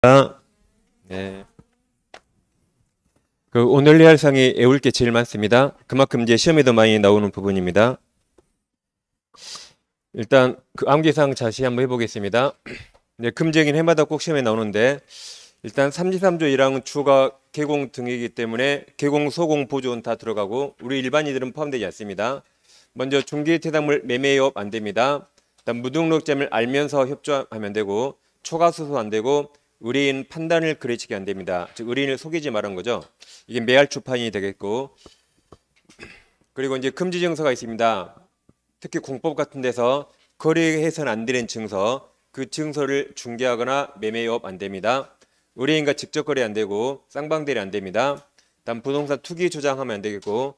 네. 오늘 리얼상이 외울 게 제일 많습니다. 그만큼 이제 시험에도 많이 나오는 부분입니다. 일단 암기사항 자세히 한번 해보겠습니다. 네, 금쟁이는 해마다 꼭 시험에 나오는데 일단 33조 1항은 주가 개공 등이기 때문에 개공, 소공, 보조는 다 들어가고 우리 일반인들은 포함되지 않습니다. 먼저 중개태당물 매매업 안 됩니다. 일단 무등록점을 알면서 협조하면 되고 초과수수 안 되고 의뢰인 판단을 거래치기 안 됩니다. 즉 의뢰인을 속이지 말한 거죠. 이게 매할 주판이 되겠고, 그리고 이제 금지 증서가 있습니다. 특히 공법 같은 데서 거래해서는 안 되는 증서, 그 증서를 중개하거나 매매업 안 됩니다. 의뢰인과 직접 거래 안 되고 쌍방대리 안 됩니다. 다음 부동산 투기 조장하면 안 되겠고,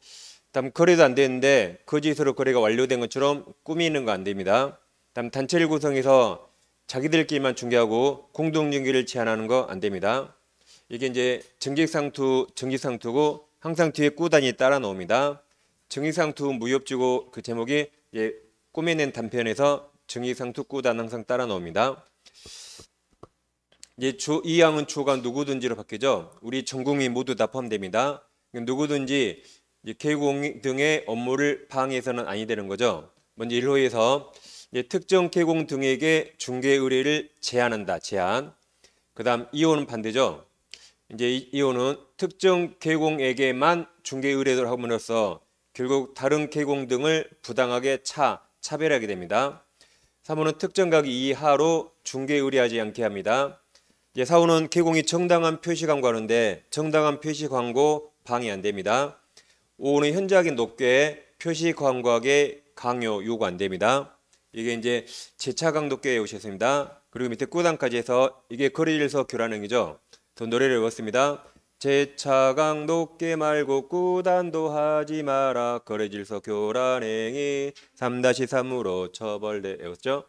다음 거래도 안 되는데 거짓으로 거래가 완료된 것처럼 꾸미는 거 안 됩니다. 다음 단체를 구성해서 자기들끼리만 중개하고 공동중개를 제한하는 거 안 됩니다. 이게 이제 정직상투고 항상 뒤에 꾸단이 따라 나옵니다. 정직상투 무협지고 그 제목이 꾸며낸 단편에서 정직상투 꾸단 항상 따라 나옵니다. 이 항은 주가 누구든지로 바뀌죠. 우리 전 국민 모두 다 포함됩니다. 누구든지 개공 등의 업무를 방해해서는 아니 되는 거죠. 먼저 1호에서 특정 개공 등에게 중개 의뢰를 제한한다. 제한. 그다음 2호는 반대죠. 이제 2호는 특정 개공에게만 중개 의뢰를 함으로써 결국 다른 개공 등을 부당하게 차별하게 됩니다. 3호는 특정 가격 이하로 중개 의뢰하지 않게 합니다. 4호는 개공이 정당한 표시 광고하는데 정당한 표시 광고 방해 안 됩니다. 5호는 현저하게 높게 표시 광고하게 강요 요구 안 됩니다. 이게 이제 제차 강도께 외우셨습니다. 그리고 밑에 꾸단까지 해서 이게 거래일서 교란행위죠. 더 노래를 외웠습니다. 제차강 높게 말고 꾸단도 하지 마라. 거래질서 교란행위 3-3으로 처벌돼. 외웠죠?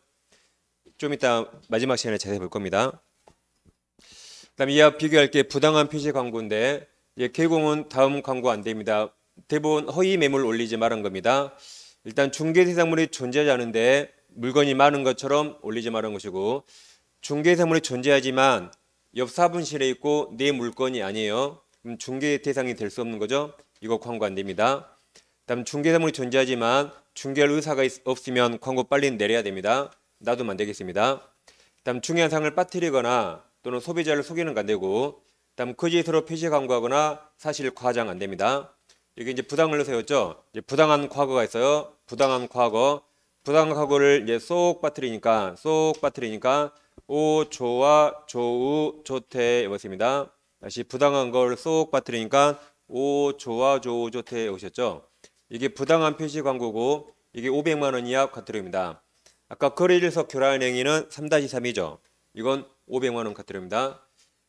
좀 이따 마지막 시간에 자세히 볼 겁니다. 그다음 이와 비교할 게 부당한 표시 광고인데 개공은 다음 광고 안 됩니다. 대부분 허위 매물 올리지 말은 겁니다. 일단 중개대상물이 존재하지 않은데 물건이 많은 것처럼 올리지 말은 것이고, 중개대상물이 존재하지만 옆 사분실에 있고 내 물건이 아니에요. 그럼 중개대상이 될 수 없는 거죠. 이거 광고 안 됩니다. 다음 중개대상물이 존재하지만 중개할 의사가 없으면 광고 빨리 내려야 됩니다. 놔두면 안 되겠습니다. 다음 중요한 사항을 빠뜨리거나 또는 소비자를 속이는 거 안 되고, 다음 거짓으로 표시 광고하거나 사실 과장 안 됩니다. 이게 이제 부당을 세웠죠. 이제 부당한 과거가 있어요. 부당한 과거를 이제 쏙 빠뜨리니까 오, 조와, 조우, 조태 오셨습니다. 다시 부당한 걸 쏙 빠뜨리니까 오, 조와, 조우, 조태 오셨죠. 이게 부당한 표시 광고고 이게 500만 원 이하 과태료입니다. 아까 거래일서 교란행위는 3-3이죠. 이건 500만 원 과태료입니다.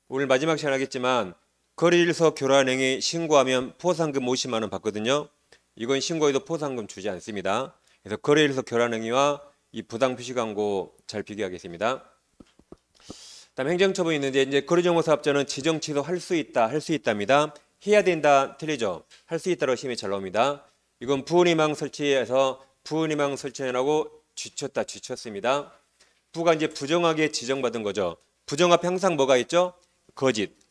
오늘 마지막 시간 하겠지만 거래일서 교란행위 신고하면 포상금 50만 원 받거든요. 이건 신고해도 포상금 주지 않습니다. 그래서 거래일서 교란행위와 이 부당 표시 광고 잘 비교하겠습니다. 다음 행정처분이 있는데 이제 거래정보사업자는 지정 취소할 수 있답니다. 해야 된다 틀리죠. 할 수 있다로 시험에 잘 나옵니다. 이건 부은희망 설치해서 부은희망 설치하라고 지쳤습니다. 부가 이제 부정하게 지정받은 거죠. 부정 앞에 항상 뭐가 있죠?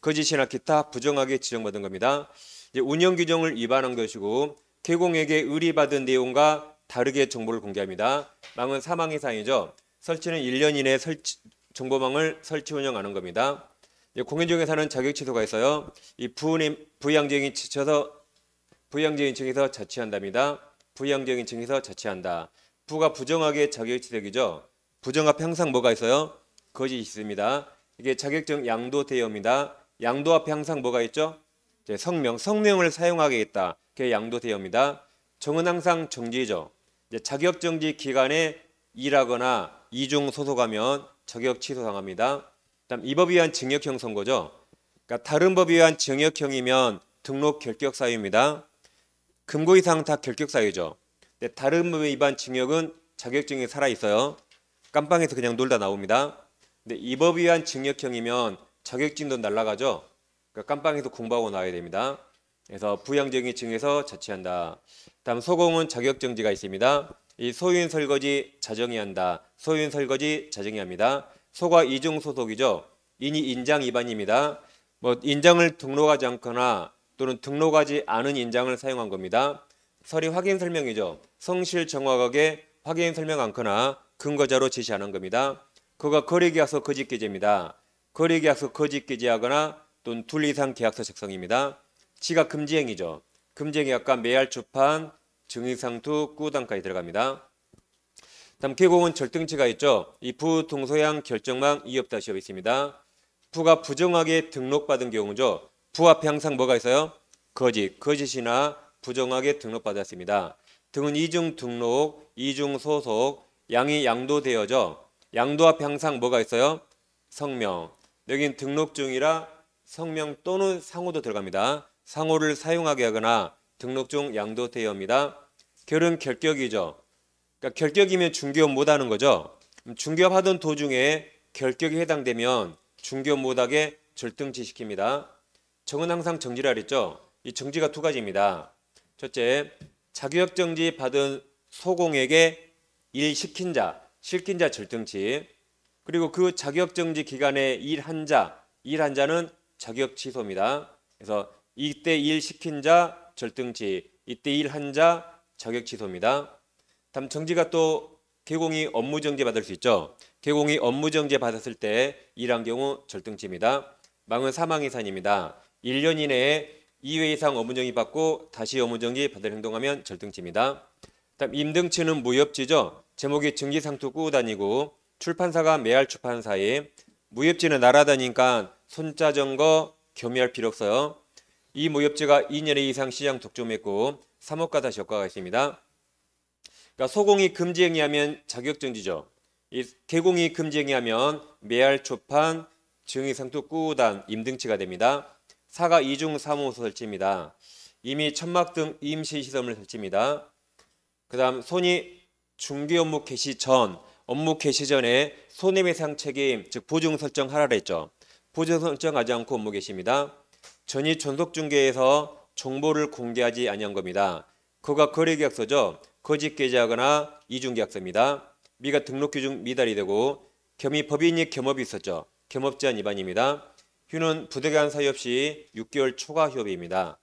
거짓이나 기타 부정하게 지정받은 겁니다. 이제 운영 규정을 위반한 것이고 개공에게 의뢰받은 내용과 다르게 정보를 공개합니다. 망은 사망의 사항이죠. 설치는 1년 이내 정보망을 설치 운영하는 겁니다. 공인중개사는 자격 취소가 있어요. 이 부양정이 지쳐서 부양정인 층에서 자취한답니다. 부양정인 층에서 자취한다. 부가 부정하게 자격 취득이죠. 부정 앞에 항상 뭐가 있어요? 거짓이 있습니다. 이게 자격증 양도 대여입니다. 양도 앞에 항상 뭐가 있죠? 성명을 사용하겠다. 그게 양도 대여입니다. 정은 항상 정지죠. 자격 정지 기간에 일하거나 이중 소속하면 자격 취소당합니다. 다음 이 법에 의한 징역형 선고죠. 그러니까 다른 법에 의한 징역형이면 등록 결격 사유입니다. 금고 이상 다 결격 사유죠. 다른 법에 의한 징역은 자격증이 살아 있어요. 깜빵에서 그냥 놀다 나옵니다. 근데 이 법에 의한 징역형이면 자격증도 날아가죠. 그러니까 깜빵에서 공부하고 나와야 됩니다. 그래서 부양정의 층에서 자취한다. 다음 소공은 자격정지가 있습니다. 이 소유인 설거지 자정이 한다. 소유인 설거지 자정이 합니다. 소가 이중 소속이죠. 인이 인장 위반입니다. 뭐 인장을 등록하지 않거나 또는 등록하지 않은 인장을 사용한 겁니다. 서류 확인 설명이죠. 성실 정확하게 확인 설명 않거나 근거자로 제시 안 한 겁니다. 그가 거래계약서 거짓 기재입니다. 거래계약서 거짓 기재하거나 또는 둘 이상 계약서 작성입니다. 지가 금지행위죠. 금지행위 아까 매할 주판, 증의상투, 꾸당까지 들어갑니다. 다음 계공은 절등치가 있죠. 이 부동서양 결정망 이업다시업 있습니다. 부가 부정하게 등록받은 경우죠. 부 앞에 항상 뭐가 있어요? 거짓, 거짓이나 부정하게 등록받았습니다. 등은 이중 등록, 이중 소속, 양이 양도되어져. 양도 앞에 항상 뭐가 있어요? 성명. 여긴 등록 중이라 성명 또는 상호도 들어갑니다. 상호를 사용하게 하거나 등록 중 양도되어입니다. 결은 결격이죠. 그러니까 결격이면 중개업 못하는 거죠. 중개업 하던 도중에 결격이 해당되면 중개업 못하게 절등치 시킵니다. 정은 항상 정지라 그랬죠. 이 정지가 두 가지입니다. 첫째, 자격정지 받은 소공에게 일 시킨 자, 실킨 자 절등치. 그리고 그 자격정지 기간에 일한 자는 자격 취소입니다. 그래서 이때 일 시킨 자 절등치, 이때 일한 자 자격 취소입니다. 다음 정지가 또 계공이 업무정지 받을 수 있죠. 계공이 업무정지 받았을 때 일한 경우 절등치입니다. 망은 사망이산입니다. 1년 이내에 2회 이상 업무정지 받고 다시 업무정지 받을 행동하면 절등치입니다. 다음 임등치는 무협지죠. 제목이 증기상투 꾸고 다니고 출판사가 매할 출판사에 무협지는 날아다니니까 손자 증거 겸유할 필요 없어요. 이 무협지가 2년 이상 시장 독점했고 3호가 다시 효과가 있습니다. 그러니까 소공이 금지행위하면 자격정지죠. 이 계공이 금지행위하면 매할 초판, 증의상투 꾸단, 임등치가 됩니다. 사가 이중 사무소 설치입니다. 이미 천막 등 임시 시설물 설치입니다. 그 다음 손이 중개 업무 개시 전, 업무 개시 전에 손해배상 책임, 즉 보증 설정하라 했죠. 보증 설정하지 않고 업무 개시입니다. 전이 전속중개에서 정보를 공개하지 아니한 겁니다. 그가 거래계약서죠. 거짓 게재하거나 이중계약서입니다. 미가 등록규정 미달이 되고 겸이 법인이 겸업이 있었죠. 겸업제한 위반입니다. 휴는 부득이한 사유 없이 6개월 초과 휴업입니다.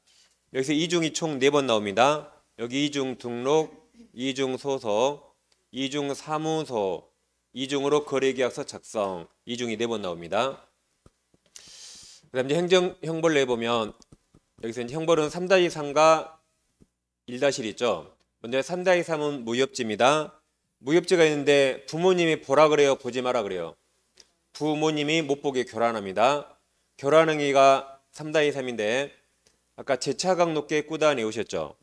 여기서 이중이 총 4번 나옵니다. 여기 이중 등록, 이중 소속, 이중 사무소, 이중으로 거래계약서 작성, 이중이 4번 나옵니다. 그 다음 이제 행정 형벌 내보면 여기서 이제 형벌은 3-3과 1-1 있죠. 먼저 3-3은 무협지입니다. 무협지가 있는데 부모님이 보라 그래요, 보지 마라 그래요. 부모님이 못 보게 교란합니다. 교란행위가 3-3인데 아까 제차각 높게 꾸다 내오셨죠.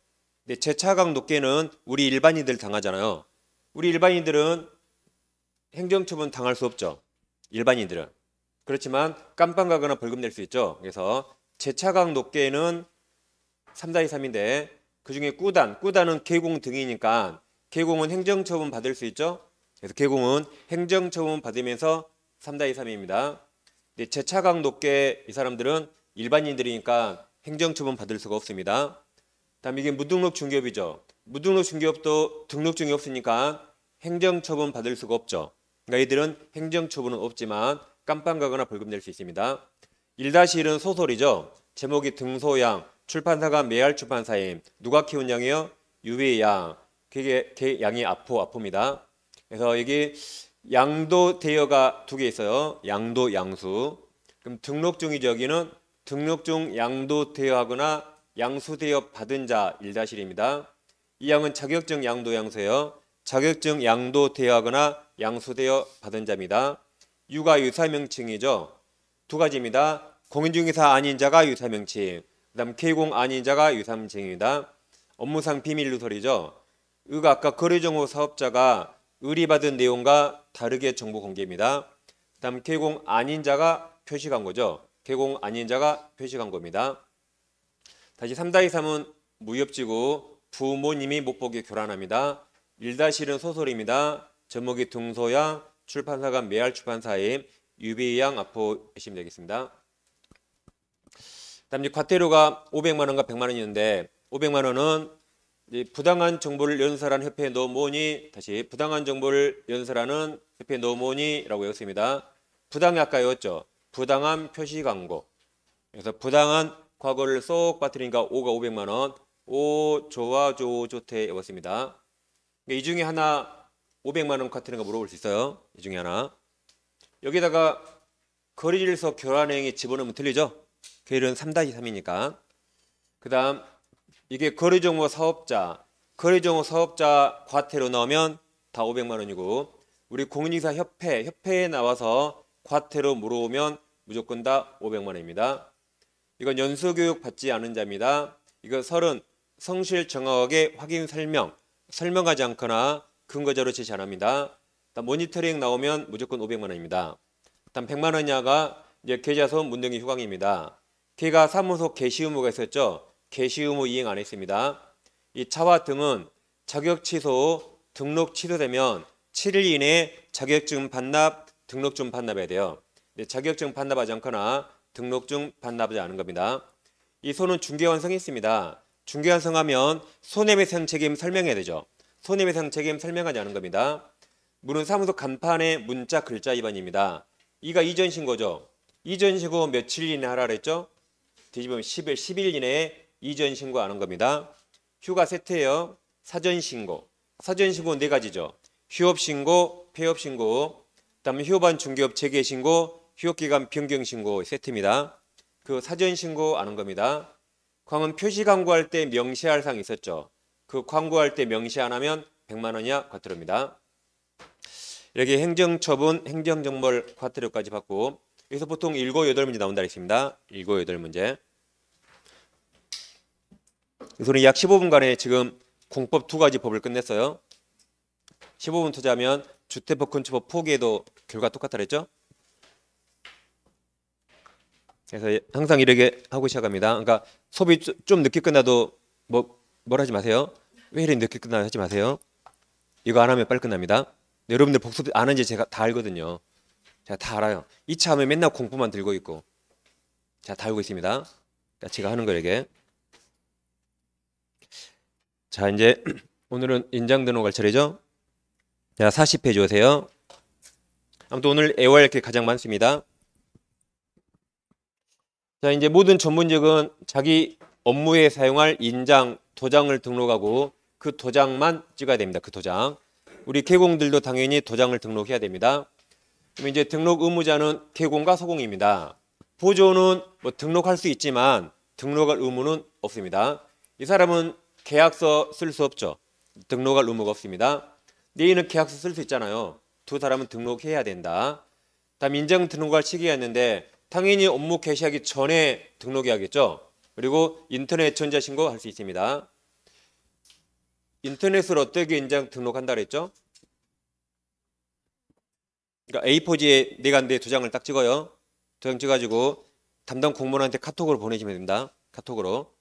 근데 제차각 높게는 우리 일반인들 당하잖아요. 우리 일반인들은 행정처분 당할 수 없죠. 일반인들은. 그렇지만 깜빵 가거나 벌금 낼 수 있죠. 그래서 제차각 높게는 3-3인데 그중에 꾸단은 계공 등이니까 계공은 행정처분 받을 수 있죠. 그래서 계공은 행정처분 받으면서 3-3입니다. 근데 제차각 높게 이 사람들은 일반인들이니까 행정처분 받을 수가 없습니다. 다음 이게 무등록 중개업이죠. 무등록 중개업도 등록증이 없으니까 행정처분 받을 수가 없죠. 그러니까 이들은 행정처분은 없지만 깜빵 가거나 벌금 낼 수 있습니다. 1-1은 소설이죠. 제목이 등소양, 출판사가 매할 출판사임. 누가 키운 양이요? 유비의 양. 그게 양이 아포입니다. 그래서 여기 양도 대여가 2개 있어요. 양도, 양수. 그럼 등록 중이죠. 여기는 등록 중 양도 대여하거나 양수 대여 받은 자 1-1입니다. 이 양은 자격증 양도 양수예요. 자격증 양도 대여하거나 양수 대여 받은 자입니다. 유가 유사명칭이죠. 2가지입니다. 공인중개사 아닌 자가 유사명칭. 그다음 계공 아닌 자가 유사명칭입니다. 업무상 비밀 누설이죠. 의가 아까 거래정보 사업자가 의리받은 내용과 다르게 정보 공개입니다. 그다음 계공 아닌 자가 표시한 거죠. 계공 아닌 자가 표시한 겁니다. 다시 3-3은 무협지고 부모님이 못 보게 교란합니다. 1-1은 소설입니다. 제목이 등소양, 출판사가 매할 출판사임, 유비양 앞으로 하시면 되겠습니다. 다음 이제 과태료가 500만 원과 100만 원이 있는데 500만 원은 부당한 정보를 연설한 협회에 넣어모으니 다시 부당한 정보를 연설하는 협회에 넣어모으니라고 외웠습니다. 부당이 아까 외웠죠. 부당한 표시 광고. 그래서 부당한 과거를 쏙 빠뜨리니까 5가 500만 원. 5 좋아 좋대 여봤습니다. 이 중에 하나 500만 원 같은 거 물어볼 수 있어요. 이 중에 하나. 여기다가 거리질서 교환행위 집어넣으면 틀리죠? 계율은 3-3이니까. 그 다음 이게 거리정보 사업자, 거리정보 사업자 과태료 넣으면 다 500만 원이고 우리 공인인사 협회에 나와서 과태료 물어오면 무조건 다 500만 원입니다. 이건 연수교육 받지 않은 자입니다. 이거 30 성실 정확하게 확인 설명하지 않거나 근거자료 제시 안 합니다. 모니터링 나오면 무조건 500만 원입니다. 다음 100만 원 이하가 이제 계좌손 문등기 휴강입니다. 걔가 사무소 개시 의무가 있었죠. 개시 의무 이행 안 했습니다. 이 차와 등은 자격 취소, 등록 취소되면 7일 이내에 자격증 반납, 등록증 반납해야 돼요. 자격증 반납하지 않거나 등록증 반납하지 않은 겁니다. 이 손은 중개 완성했습니다. 중개 완성하면 손해배상 책임 설명해야 되죠. 손해배상 책임 설명하지 않은 겁니다. 물은 사무소 간판의 문자 글자 위반입니다. 이가 이전 신고죠. 이전 신고 며칠 이내에 하라 그랬죠? 뒤집으면 10일 이내에 이전 신고 안 한 겁니다. 휴가 세트예요. 사전 신고. 사전 신고 네 가지죠. 휴업 신고, 폐업 신고, 그다음에 휴업한 중개업 재개 신고, 휴업기간 변경 신고 세트입니다. 그 사전 신고 안 한 겁니다. 광은 표시 광고할 때 명시할 사항이 있었죠. 그 광고할 때 명시 안 하면 100만 원 이하 과태료입니다. 이렇게 행정처분, 행정정벌 과태료까지 받고 여기서 보통 7, 8문제 나온다 했습니다. 7, 8문제. 그래서 약 15분간에 지금 공법 2가지 법을 끝냈어요. 15분 투자하면 주택법, 건축법 포기해도 결과 똑같다 그랬죠? 그래서 항상 이렇게 하고 시작합니다. 그러니까 수업이 좀 늦게 끝나도 뭘 하지 마세요. 왜 이렇게 늦게 끝나 하지 마세요. 이거 안 하면 빨리 끝납니다. 여러분들 복습 안 한지 제가 다 알거든요. 제가 다 알아요. 2차 하면 맨날 공부만 들고 있고 제가 다 알고 있습니다. 그러니까 제가 하는 거에게. 자, 이제 오늘은 인장 등록할 차례죠. 자, 40페이지 오세요. 아무튼 오늘 애월 이렇게 가장 많습니다. 자, 이제 모든 전문직은 자기 업무에 사용할 인장, 도장을 등록하고 그 도장만 찍어야 됩니다. 그 도장. 우리 개공들도 당연히 도장을 등록해야 됩니다. 그럼 이제 등록 의무자는 개공과 소공입니다. 보조는 뭐 등록할 수 있지만 등록할 의무는 없습니다. 이 사람은 계약서 쓸 수 없죠. 등록할 의무가 없습니다. 내일은 계약서 쓸 수 있잖아요. 두 사람은 등록해야 된다. 다음 인장 등록할 시기가 있는데 당연히 업무 개시하기 전에 등록해야겠죠. 그리고 인터넷 전자신고 할 수 있습니다. 인터넷으로 어떻게 인장 등록한다 그랬죠? 그러니까 A4지에 내가 내 도장을 딱 찍어요. 도장 찍어가지고 담당 공무원한테 카톡으로 보내시면 됩니다. 카톡으로.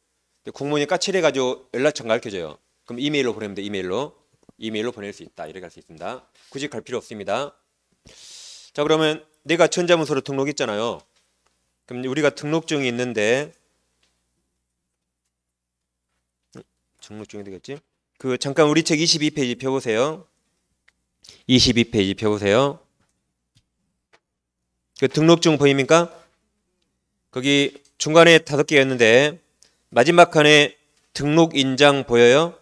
공무원이 까칠해가지고 연락처가 가르쳐줘요. 그럼 이메일로 보내면 돼. 이메일로 보낼 수 있다. 이렇게 할 수 있습니다. 굳이 갈 필요 없습니다. 자, 그러면 내가 전자문서로 등록했잖아요. 그럼 우리가 등록증이 있는데 등록증이 되겠지? 그 잠깐 우리 책 22페이지 펴보세요. 22페이지 펴보세요. 그 등록증 보입니까? 거기 중간에 5개가 있는데 마지막 칸에 등록인장 보여요?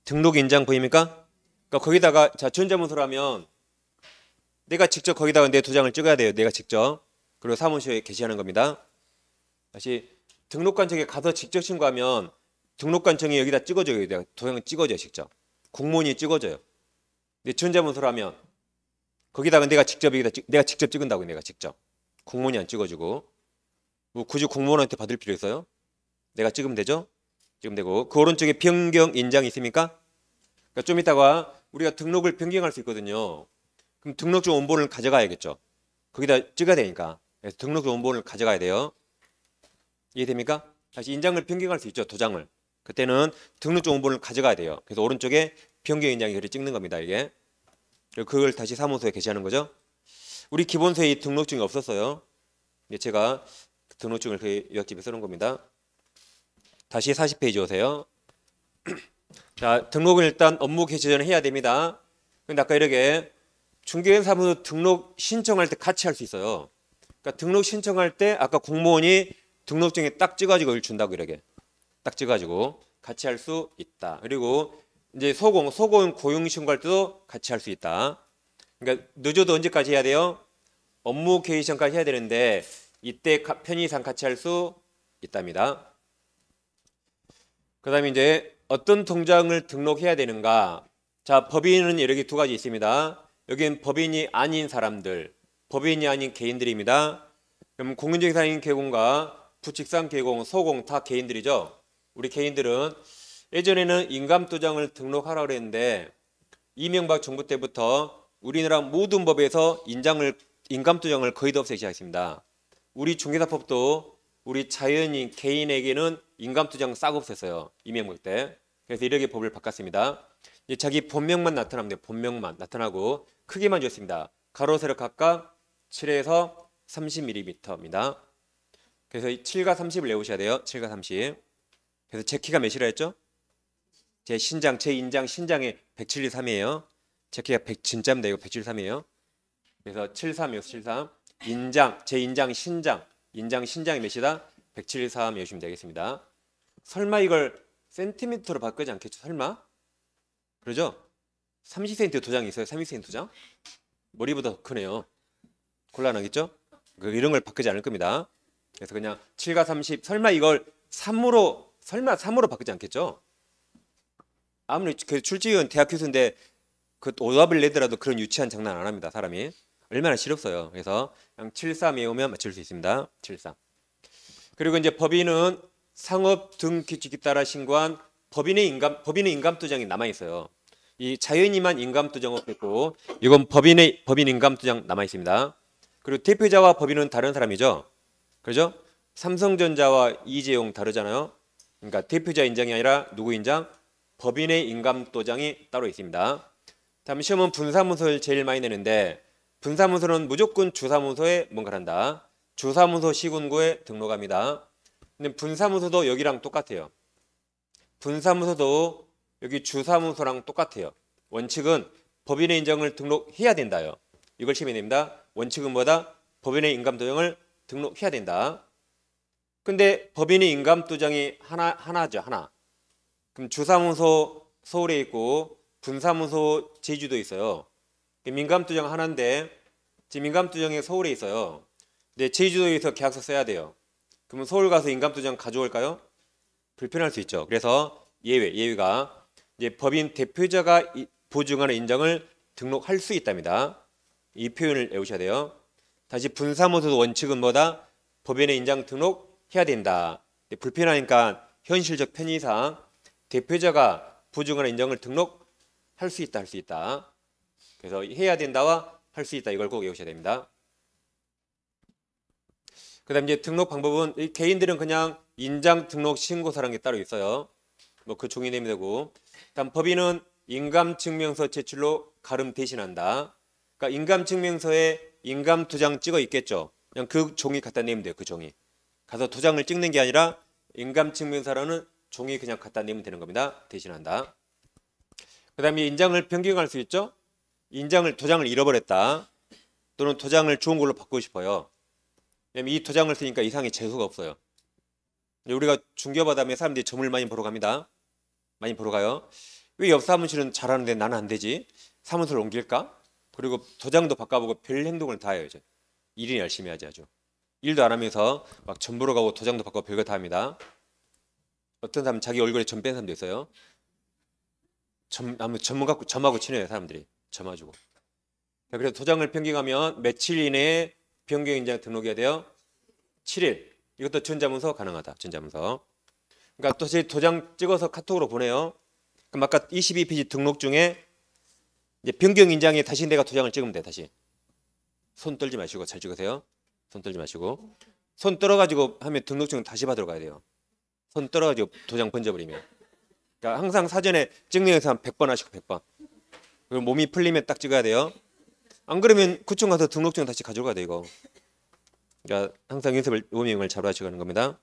등록인장 보입니까? 그러니까 거기다가 자 전자문서라면 내가 직접 거기다가 내 도장을 찍어야 돼요. 내가 직접. 그리고 사무실에 게시하는 겁니다. 다시 등록관청에 가서 직접 신고하면 등록관청이 여기다 찍어줘요. 내가 도장을 찍어줘요. 직접. 공무원이 찍어줘요. 근데 전자문서라면 거기다가 내가 직접 내가 직접 찍은다고. 내가 직접. 공무원이 안 찍어주고. 뭐 굳이 공무원한테 받을 필요 있어요? 내가 찍으면 되죠? 찍으면 되고. 그 오른쪽에 변경 인장이 있습니까? 그러니까 좀 이따가 우리가 등록을 변경할 수 있거든요. 그럼 등록증 원본을 가져가야겠죠. 거기다 찍어야 되니까. 그래서 등록증 원본을 가져가야 돼요. 이해됩니까? 다시 인장을 변경할 수 있죠. 도장을. 그때는 등록증 원본을 가져가야 돼요. 그래서 오른쪽에 변경 인장이 그리 찍는 겁니다. 이게. 그리고 그걸 다시 사무소에 게시하는 거죠. 우리 기본서에 이 등록증이 없었어요. 제가 등록증을 그 요약집에 써놓은 겁니다. 다시 40페이지 오세요. 자, 등록은 일단 업무 개시 전에 해야 됩니다. 근데 아까 이렇게 중개사무소 등록 신청할 때 같이 할 수 있어요. 그러니까 등록 신청할 때 아까 공무원이 등록증에 딱 찍어가지고 이걸 준다고 이렇게 딱 찍어가지고 같이 할 수 있다. 그리고 이제 소공 고용 신고할 때도 같이 할 수 있다. 그러니까 늦어도 언제까지 해야 돼요? 업무 개시 전까지 해야 되는데 이때 편의상 같이 할 수 있답니다. 그다음에 이제 어떤 통장을 등록해야 되는가? 자, 법인은 이렇게 두 가지 있습니다. 여기는 법인이 아닌 사람들, 법인이 아닌 개인들입니다. 그럼 공인중개사인 개공과 부칙상 개공, 소공 다 개인들이죠. 우리 개인들은 예전에는 인감도장을 등록하라고 그랬는데 이명박 정부 때부터 우리나라 모든 법에서 인감도장을 거의 다 없애기 시작했습니다. 우리 중개사법도 우리 자연인 개인에게는 인감도장 싹 없앴어요. 이명박 때. 그래서 이렇게 법을 바꿨습니다. 이제 자기 본명만 나타나면 돼요. 본명만 나타나고 크기만 줬습니다. 가로 세로 각각 7에서 30mm입니다. 그래서 7과 30을 외우셔야 돼요. 7과 30. 그래서 제 키가 몇이라 했죠? 제 인장 신장이 173이에요. 제 키가 진짜입니다. 이거 173이에요. 그래서 73이요. 73. 제 인장 신장이 몇이다? 173 외우시면 되겠습니다. 설마 이걸 센티미터로 바꾸지 않겠죠? 설마? 그러죠? 30cm 도장이 있어요. 30cm 도장? 머리보다 더 크네요. 곤란하겠죠? 이런 걸 바꾸지 않을 겁니다. 그래서 그냥 7과 30 설마 이걸 3으로 바꾸지 않겠죠? 아무리 그 출직은 대학 교수인데 그 오답을 내더라도 그런 유치한 장난 안 합니다. 사람이 얼마나 싫었어요. 그래서 그냥 73 외우면 맞출 수 있습니다. 73. 그리고 이제 법인은 상업 등기칙에 따라 신고한 법인의 인감도장이 남아 있어요. 이 자연인만 인감도장 없겠고 이건 법인 인감도장 남아 있습니다. 그리고 대표자와 법인은 다른 사람이죠. 그렇죠? 삼성전자와 이재용 다르잖아요. 그러니까 대표자 인장이 아니라 누구 인장? 법인의 인감도장이 따로 있습니다. 다음 시험은 분사문서를 제일 많이 내는데 분사문서는 무조건 주사문서에 뭔가를 한다. 주사문서 시군구에 등록합니다. 근데 분사문서도 여기랑 똑같아요. 분사문서도 여기 주사문서랑 똑같아요. 원칙은 법인의 인정을 등록해야 된다요. 이걸 시험에 냅니다. 원칙은 뭐다? 법인의 인감도장을 등록해야 된다. 근데 법인의 인감도장이 하나죠. 하나. 그럼 주사문서 서울에 있고 분사문서 제주도에 있어요. 인감도장 하나인데 지금 인감도장이 서울에 있어요. 근데 제주도에서 계약서 써야 돼요. 그러면 서울 가서 인감도장 가져올까요? 불편할 수 있죠. 그래서 예외가 이제 법인 대표자가 보증하는 인정을 등록할 수 있답니다. 이 표현을 외우셔야 돼요. 다시 분사문서도 원칙은 뭐다? 법인의 인장 등록해야 된다. 불편하니까 현실적 편의상 대표자가 보증하는 인정을 등록할 수 있다. 할 수 있다. 그래서 해야 된다와 할 수 있다. 이걸 꼭 외우셔야 됩니다. 그 다음 이제 등록 방법은 개인들은 그냥 인장 등록 신고서라는 게 따로 있어요. 뭐 그 종이 내면 되고. 다음 법인은 인감증명서 제출로 가름 대신한다. 그러니까 인감증명서에 인감 도장 찍어 있겠죠. 그냥 그 종이 갖다 내면 돼요. 그 종이. 가서 도장을 찍는 게 아니라 인감증명서라는 종이 그냥 갖다 내면 되는 겁니다. 대신한다. 그 다음에 인장을 변경할 수 있죠. 도장을 잃어버렸다. 또는 도장을 좋은 걸로 바꾸고 싶어요. 왜냐면 이 도장을 쓰니까 이상이 재수가 없어요. 우리가 중개업하다면 사람들이 점을 많이 보러 갑니다. 많이 보러 가요. 왜 옆 사무실은 잘하는데 나는 안 되지? 사무소를 옮길까? 그리고 도장도 바꿔보고 별 행동을 다 해요. 이제 일이 열심히 하지 아주. 일도 안 하면서 막 점 보러 가고 도장도 바꿔 별거 다 합니다. 어떤 사람은 자기 얼굴에 점 뺀 사람도 있어요. 점하고 친해요. 사람들이 점해주고. 그래서 도장을 변경하면 며칠 이내에 변경인장 등록해야 돼요. 7일. 이것도 전자문서 가능하다. 전자문서. 그러니까 또 제 도장 찍어서 카톡으로 보내요. 그럼 아까 22페이지 등록 중에 이제 변경인장에 다시 내가 도장을 찍으면 돼. 다시. 손 떨지 마시고 잘 찍으세요. 손 떨지 마시고. 손 떨어가지고 하면 등록증 다시 받으러 가야 돼요. 손 떨어가지고 도장 번져버리면. 그러니까 항상 사전에 찍는 영상 100번 하시고 100번. 그리고 몸이 풀리면 딱 찍어야 돼요. 안 그러면 구청 가서 등록증 다시 가져가야 돼 이거. 그러니까 항상 연습을 모임을 잘 하시고 하는 겁니다.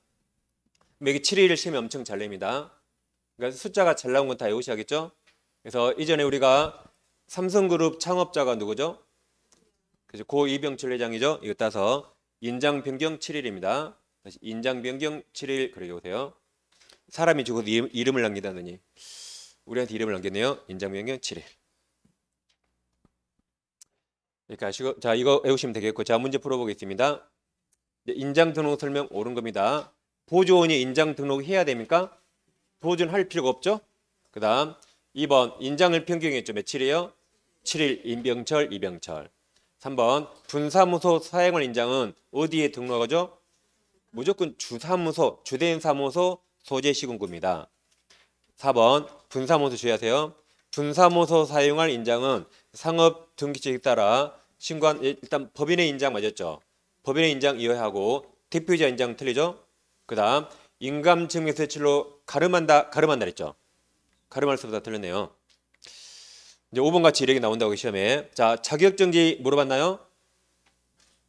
여기 7일 시험이 엄청 잘 냅니다. 그러니까 숫자가 잘 나온 건 다 외우셔야겠죠. 그래서 이전에 우리가 삼성그룹 창업자가 누구죠? 그래서 고 이병철 회장이죠. 이거 따서 인장 변경 7일입니다. 다시 인장 변경 7일 그러게 오세요. 사람이 죽어도 이름을 남기다더니 우리한테 이름을 남겼네요. 인장 변경 7일. 이렇게 하시고 자 이거 외우시면 되겠고 자 문제 풀어보겠습니다. 인장 등록 설명 옳은 겁니다. 보조원이 인장 등록해야 됩니까? 보조는 할 필요가 없죠. 그 다음 2번 인장을 변경했죠. 며칠이에요? 7일 임병철 이병철. 3번 분사무소 사행월 인장은 어디에 등록하죠? 무조건 주사무소 주된 사무소 소재 시군구입니다. 4번 분사무소 주의하세요. 분사무소 사용할 인장은 상업 등기책에 따라 신고한 일단 법인의 인장 맞았죠. 법인의 인장 이해하고 대표이사 인장 틀리죠. 그 다음 인감증명서칠로 가름한다 그랬죠. 가름할 수보다 틀렸네요. 이제 5번 같이 이렇게 나온다고 시험에. 자 자격정지 물어봤나요?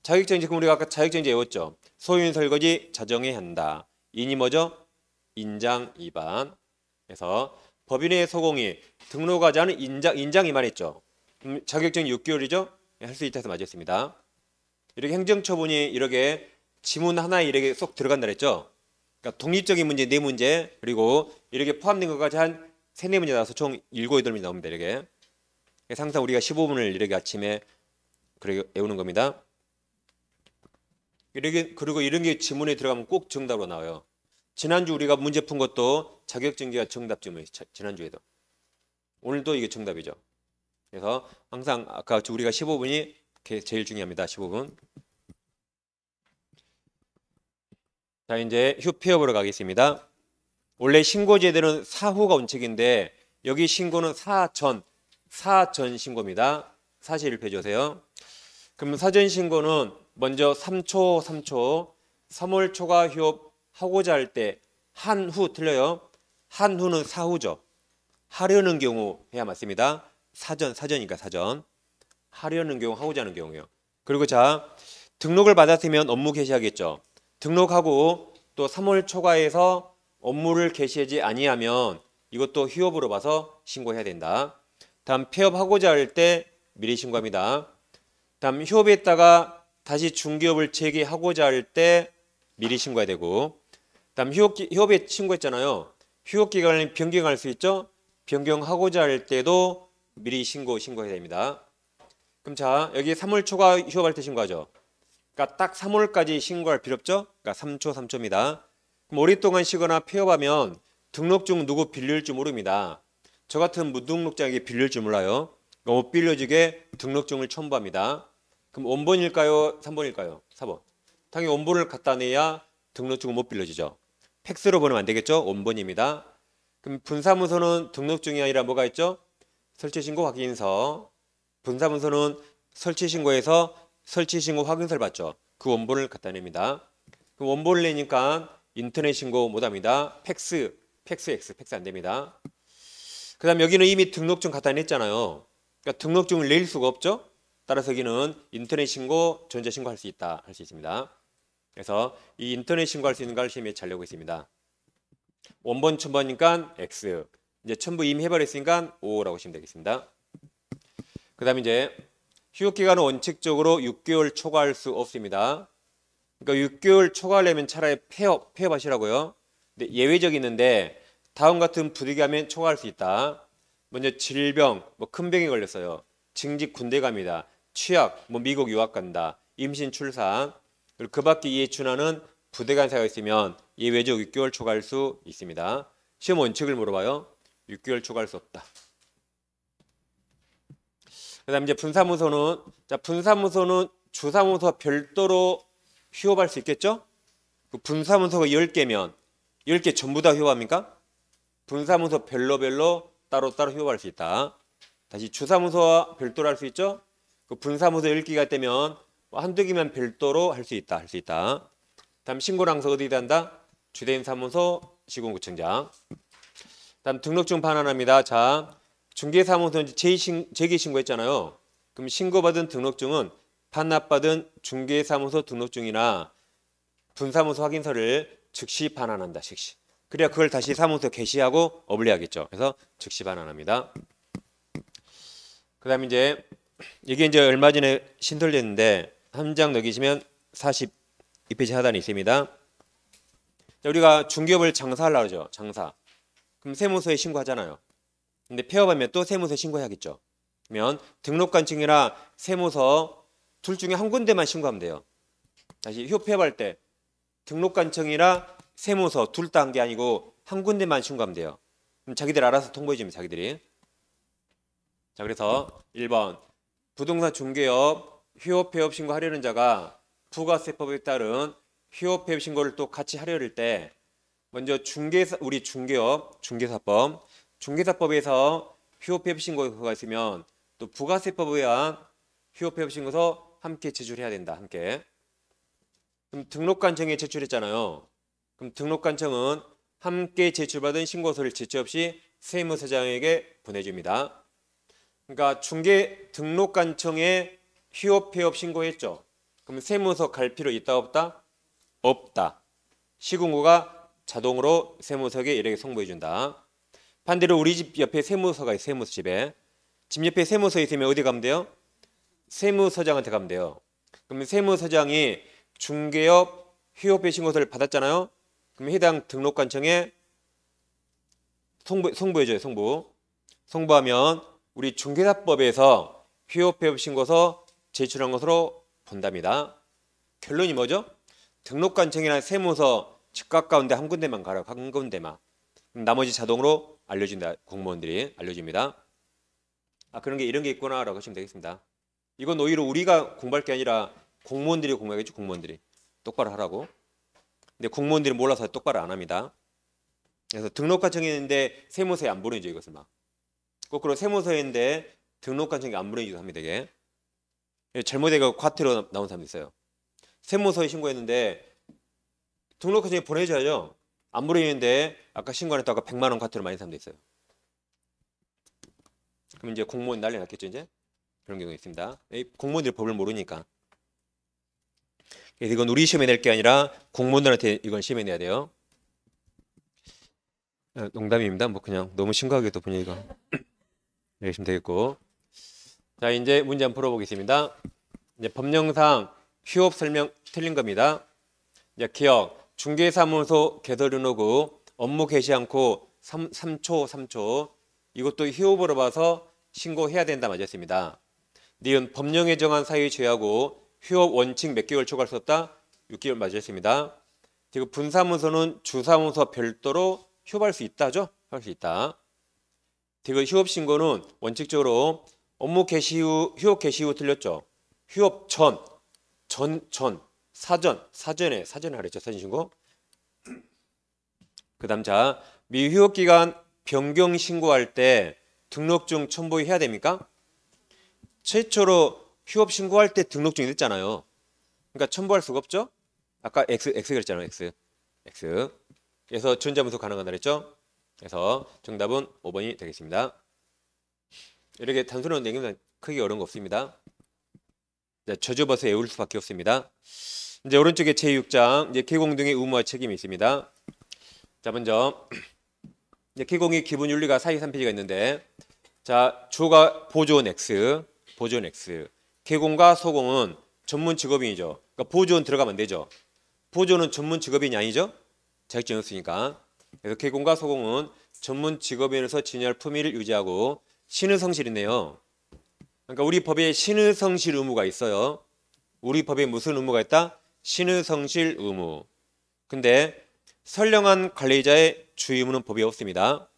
자격정지 그럼 우리가 아까 자격정지 외웠죠. 소유인 설거지 자정에 한다. 인이 뭐죠? 인장 위반. 그래서 법인의 소공이 등록하지 않은 인장 위반했죠. 자격정지 6개월이죠. 할 수 있다 해서 맞았습니다. 이렇게 행정처분이 이렇게 지문 하나에 이렇게 쏙 들어간다 그랬죠. 그러니까 독립적인 문제 4문제 그리고 이렇게 포함된 것까지 한 3, 4문제 나와서 총 7, 8문제 나옵니다. 이렇게. 그래서 항상 우리가 15분을 이렇게 아침에 그렇게 외우는 겁니다. 이렇게 그리고 이런 게 지문에 들어가면 꼭 정답으로 나와요. 지난주 우리가 문제 푼 것도 자격증기가 정답 질문이죠. 지난주에도. 오늘도 이게 정답이죠. 그래서 항상 아까 우리가 15분이 제일 중요합니다. 15분. 자 이제 휴폐업으로 가겠습니다. 원래 신고제도는 사후가 원칙인데 여기 신고는 사전 신고입니다. 사실 해주세요. 그럼 사전 신고는 먼저 3초 3월 초과 휴업하고자 할 때 한후 틀려요. 한후는 사후죠. 하려는 경우 해야 맞습니다. 사전이니까 사전. 하려는 경우 하고자 하는 경우요. 그리고 자 등록을 받았으면 업무 개시하겠죠. 등록하고 또 3월 초과해서 업무를 개시하지 아니하면 이것도 휴업으로 봐서 신고해야 된다. 다음 폐업하고자 할 때 미리 신고합니다. 다음 휴업했다가 다시 중개업을 재개하고자 할 때 미리 신고해야 되고 다음 휴업에 신고했잖아요. 휴업 기간을 변경할 수 있죠. 변경하고자 할 때도 미리 신고해야 됩니다. 그럼 자 여기 3월 초과 휴업할 때 신고하죠. 그러니까 딱 3월까지 신고할 필요 없죠. 그러니까 3초입니다. 그럼 오랫동안 쉬거나 폐업하면 등록증 누구 빌릴 줄 모릅니다. 저 같은 무등록자에게 빌릴 줄 몰라요. 못 빌려주게 등록증을 첨부합니다. 그럼 원본일까요? 3번일까요? 4번. 당연히 원본을 갖다 내야 등록증을 못 빌려주죠. 팩스로 보내면 안 되겠죠? 원본입니다. 그럼 분사무소는 등록증이 아니라 뭐가 있죠? 설치신고 확인서. 분사무소는 설치신고에서 설치신고 확인서를 받죠. 그 원본을 갖다 냅니다. 그 원본을 내니까 인터넷 신고 못합니다. 팩스 안 됩니다. 그 다음 여기는 이미 등록증 갖다 냈잖아요. 그러니까 등록증을 낼 수가 없죠. 따라서 여기는 인터넷 신고, 전자신고 할 수 있다. 할 수 있습니다. 그래서 이 인터넷 신고할 수 있는 걸 시험에 잘 내고 있습니다. 원본 첨부하니까 X. 이제 첨부 이미 해버렸으니까 O라고 하시면 되겠습니다. 그 다음에 이제 휴업기간은 원칙적으로 6개월 초과할 수 없습니다. 그러니까 6개월 초과하려면 차라리 폐업하시라고요. 근데 예외적이 있는데 다음 같은 부득이하면 초과할 수 있다. 먼저 질병, 큰 병이 걸렸어요. 징집 군대 갑니다. 취약, 미국 유학 간다. 임신 출산. 그리고 그 밖에 이에 준하는 부대 간 사유가 있으면 예외적 6개월 초과할 수 있습니다. 시험 원칙을 물어봐요. 6개월 초과할 수 없다. 그 다음에 이제 분사무소는 주사무소 별도로 휴업할 수 있겠죠? 그 분사무소가 10개면 10개 전부 다 휴업합니까? 분사무소 별로 따로 휴업할 수 있다. 다시 주사무소와 별도로 할 수 있죠? 그 분사무소 10개가 되면 한두 개만 별도로 할 수 있다. 다음 신고랑서 어디다 한다? 주된 사무소 시군구청장. 다음 등록증 반환합니다. 자, 중개사무소 재기 신고했잖아요. 그럼 신고받은 등록증은 반납받은 중개사무소 등록증이나 분사무소 확인서를 즉시 반환한다. 즉시. 그래야 그걸 다시 사무소 개시하고 업을 해야겠죠. 그래서 즉시 반환합니다. 그 다음에 이제 이게 이제 얼마 전에 신설됐는데 한 장 넘기시면 이 페이지 하단에 있습니다. 자, 우리가 중개업을 장사하려고 하죠. 장사. 그럼 세무서에 신고하잖아요. 근데 폐업하면 또 세무서에 신고해야겠죠. 그러면 등록관청이나 세무서 둘 중에 한 군데만 신고하면 돼요. 다시 휴업 폐업할 때 등록관청이나 세무서 둘 다 한 게 아니고 한 군데만 신고하면 돼요. 그럼 자기들 알아서 통보해 주면 자기들이. 자, 그래서 1번 부동산 중개업 휴업 폐업 신고하려는 자가 부가세법에 따른 휴업 폐업 신고를 또 같이 하려를 때 먼저 우리 중개업 중개사법에서 휴업 폐업 신고가 있으면 또 부가세법에 의한 휴업 폐업 신고서 함께 제출해야 된다. 함께. 그럼 등록관청에 제출했잖아요. 그럼 등록관청은 함께 제출받은 신고서를 제출 없이 세무서장에게 보내줍니다. 그러니까 중개 등록관청에 휴업 폐업 신고했죠. 그럼 세무서 갈 필요 있다 없다? 없다. 시군구가 자동으로 세무서에 이렇게 송부해 준다. 반대로 우리 집 옆에 세무서가 있어요. 세무서 집에. 집 옆에 세무서 있으면 어디 가면 돼요? 세무서장한테 가면 돼요. 그러면 세무서장이 중개업 휴업 폐업 신고서를 받았잖아요. 그럼 해당 등록관청에 송부해줘요. 송부하면 우리 중개사법에서 휴업 폐업 신고서 제출한 것으로 본답니다. 결론이 뭐죠? 등록관청이나 세무서 집 가까운데 한 군데만 가라. 한 군데만. 나머지 자동으로 알려준다. 공무원들이 알려줍니다. 아, 그런 게 이런 게 있구나라고 하시면 되겠습니다. 이건 오히려 우리가 공부할 게 아니라 공무원들이 공부하겠죠. 공무원들이 똑바로 하라고. 근데 공무원들이 몰라서 똑바로 안 합니다. 그래서 등록관청에 있는데 세무서에 안 보내줘. 이것을 막 거꾸로 세무서에 있는데 등록관청에 안 보내주기도 합니다. 이게 잘못해서 과태료 나온 사람도 있어요. 세무서에 신고했는데 등록관청에 보내줘야죠. 안 보내는데 아까 신고 안 했다가 100만 원 과태료 많이 사람도 있어요. 그럼 이제 공무원 난리 났겠죠. 이제 그런 경우 있습니다. 공무원들이 법을 모르니까. 그래서 이건 우리 시험에 낼 게 아니라 공무원들한테 이건 시험에 내야 돼요. 농담입니다. 뭐 그냥 너무 심각하게도 분위기가 내시면 되겠고. 자, 이제 문제 한번 풀어보겠습니다. 이제 법령상 휴업 설명 틀린 겁니다. 이제 기억 중개사무소 개설해놓고 업무 개시 않고 3초 이것도 휴업으로 봐서 신고해야 된다 맞았습니다. 니은 법령에 정한 사유에 제하고 휴업 원칙 몇 개월 초과할 수 없다? 6개월 맞았습니다. 그리고 분사무소는 주사무소 별도로 휴업할 수 있다죠? 할 수 있다. 그리고 휴업 신고는 원칙적으로 업무 개시 후 휴업 개시 후 틀렸죠. 휴업 사전에 하랬죠. 사전 신고. 그다음 자 미휴업 기간 변경 신고할 때 등록증 첨부해야 됩니까? 최초로 휴업 신고할 때 등록증이 됐잖아요. 그러니까 첨부할 수가 없죠. 아까 X 그랬잖아요. X. 그래서 전자문서 가능하다 그랬죠. 그래서 정답은 5번이 되겠습니다. 이렇게 단순한 내용은 크게 어려운 거 없습니다. 젖어봐서 외울 수밖에 없습니다. 이제 오른쪽에 제6장 이제 개공 등의 의무와 책임이 있습니다. 자, 먼저 이제 개공의 기본 윤리가 43페이지가 있는데, 자, 주어가 보조원 X. 개공과 소공은 전문 직업인이죠. 그러니까 보조원 들어가면 안 되죠. 보조는 전문 직업인이 아니죠. 자격증이었으니까. 그래서 개공과 소공은 전문 직업인으로서 진열 품위를 유지하고 신의성실이네요. 그러니까 우리 법에 신의성실 의무가 있어요. 우리 법에 무슨 의무가 있다? 신의성실 의무. 근데 선량한 관리자의 주의 의무는 법에 없습니다.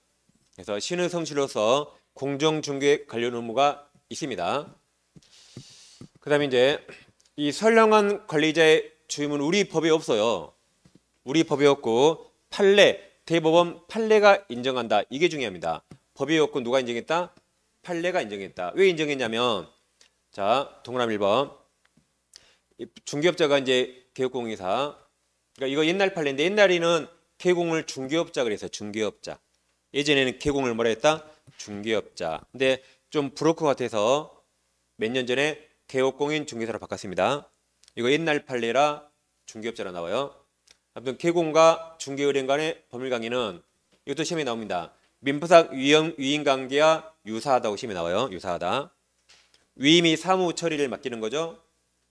그래서 신의성실로서 공정중개 관련 의무가 있습니다. 그 다음에 이제 이 선량한 관리자의 주의 의무는 우리 법에 없어요. 우리 법에 없고 대법원 판례가 인정한다. 이게 중요합니다. 법에 없고 누가 인정했다? 판례가 인정했다. 왜 인정했냐면, 자, 동그라미 1번. 중개업자가 이제 개업공인사. 그러니까 이거 옛날 판례인데 옛날에는 개공을 중개업자 그래서 중개업자. 예전에는 개공을 뭐라 했다? 중개업자. 근데 좀 브로커 같아서 몇 년 전에 개업공인 중개사로 바꿨습니다. 이거 옛날 판례라 중개업자로 나와요. 아무튼 개공과 중개의뢰인 간의 법률 관계는 이것도 시험에 나옵니다. 민법상 위임관계와 유사하다고 시험에 나와요. 유사하다. 위임이 사무 처리를 맡기는 거죠.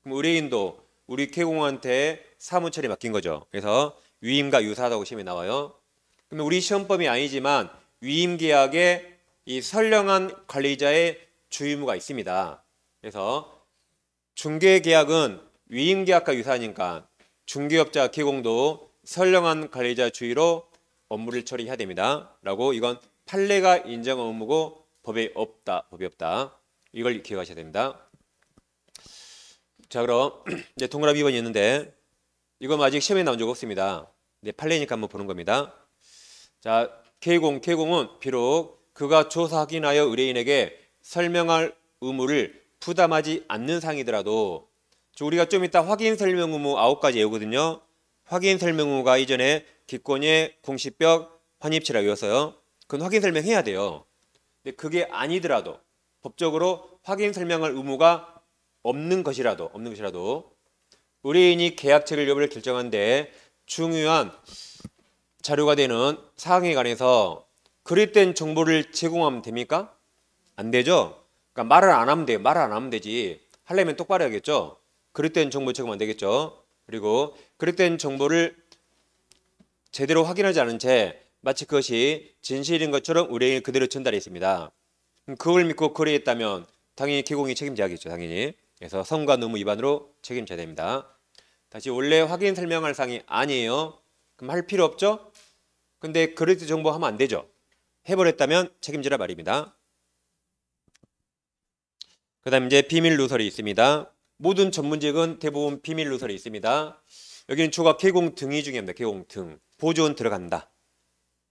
그럼 의뢰인도 우리 개공한테 사무처리 맡긴 거죠. 그래서 위임과 유사하다고 시험에 나와요. 그러면 우리 시험범위 아니지만 위임계약에 이 선량한 관리자의 주의무가 있습니다. 그래서 중개계약은 위임계약과 유사하니까 중개업자 개공도 선량한 관리자 주의로 업무를 처리해야 됩니다. 라고 이건 판례가 인정한 업무고 법이 없다. 이걸 기억하셔야 됩니다. 자, 그럼 이제 동그라미 2번이 있는데 이건 아직 시험에 나온 적 없습니다. 네, 판례니까 한번 보는 겁니다. 자, 개공은 비록 그가 조사 확인하여 의뢰인에게 설명할 의무를 부담하지 않는 사항이더라도 우리가 좀 이따 확인 설명 의무 9가지 외우거든요. 확인 설명 의무가 이전에 기권의 공시벽 환입치라고 외웠어요. 그건 확인 설명해야 돼요. 근데 그게 아니더라도 법적으로 확인 설명할 의무가 없는 것이라도 의뢰인이 계약 체결 여부를 결정하는데 중요한 자료가 되는 사항에 관해서 그릇된 정보를 제공하면 됩니까? 안 되죠. 그러니까 말을 안 하면 돼요. 말을 안 하면 되지. 하려면 똑바로 해야겠죠. 그릇된 정보 제공 안 되겠죠. 그리고 그릇된 정보를 제대로 확인하지 않은 채 마치 그것이 진실인 것처럼 의뢰인이 그대로 전달했습니다. 그걸 믿고 거래했다면 당연히 개공이 책임져야겠죠. 당연히. 그래서 선과 의무 위반으로 책임져야 됩니다. 다시 원래 확인 설명할 사항이 아니에요. 그럼 할 필요 없죠? 근데 그릇된 정보 하면 안 되죠. 해버렸다면 책임지라 말입니다. 그 다음 이제 비밀 누설이 있습니다. 모든 전문직은 대부분 비밀 누설이 있습니다. 여기는 주가 개공 등이 중요합니다. 개공 등. 보조원 들어간다.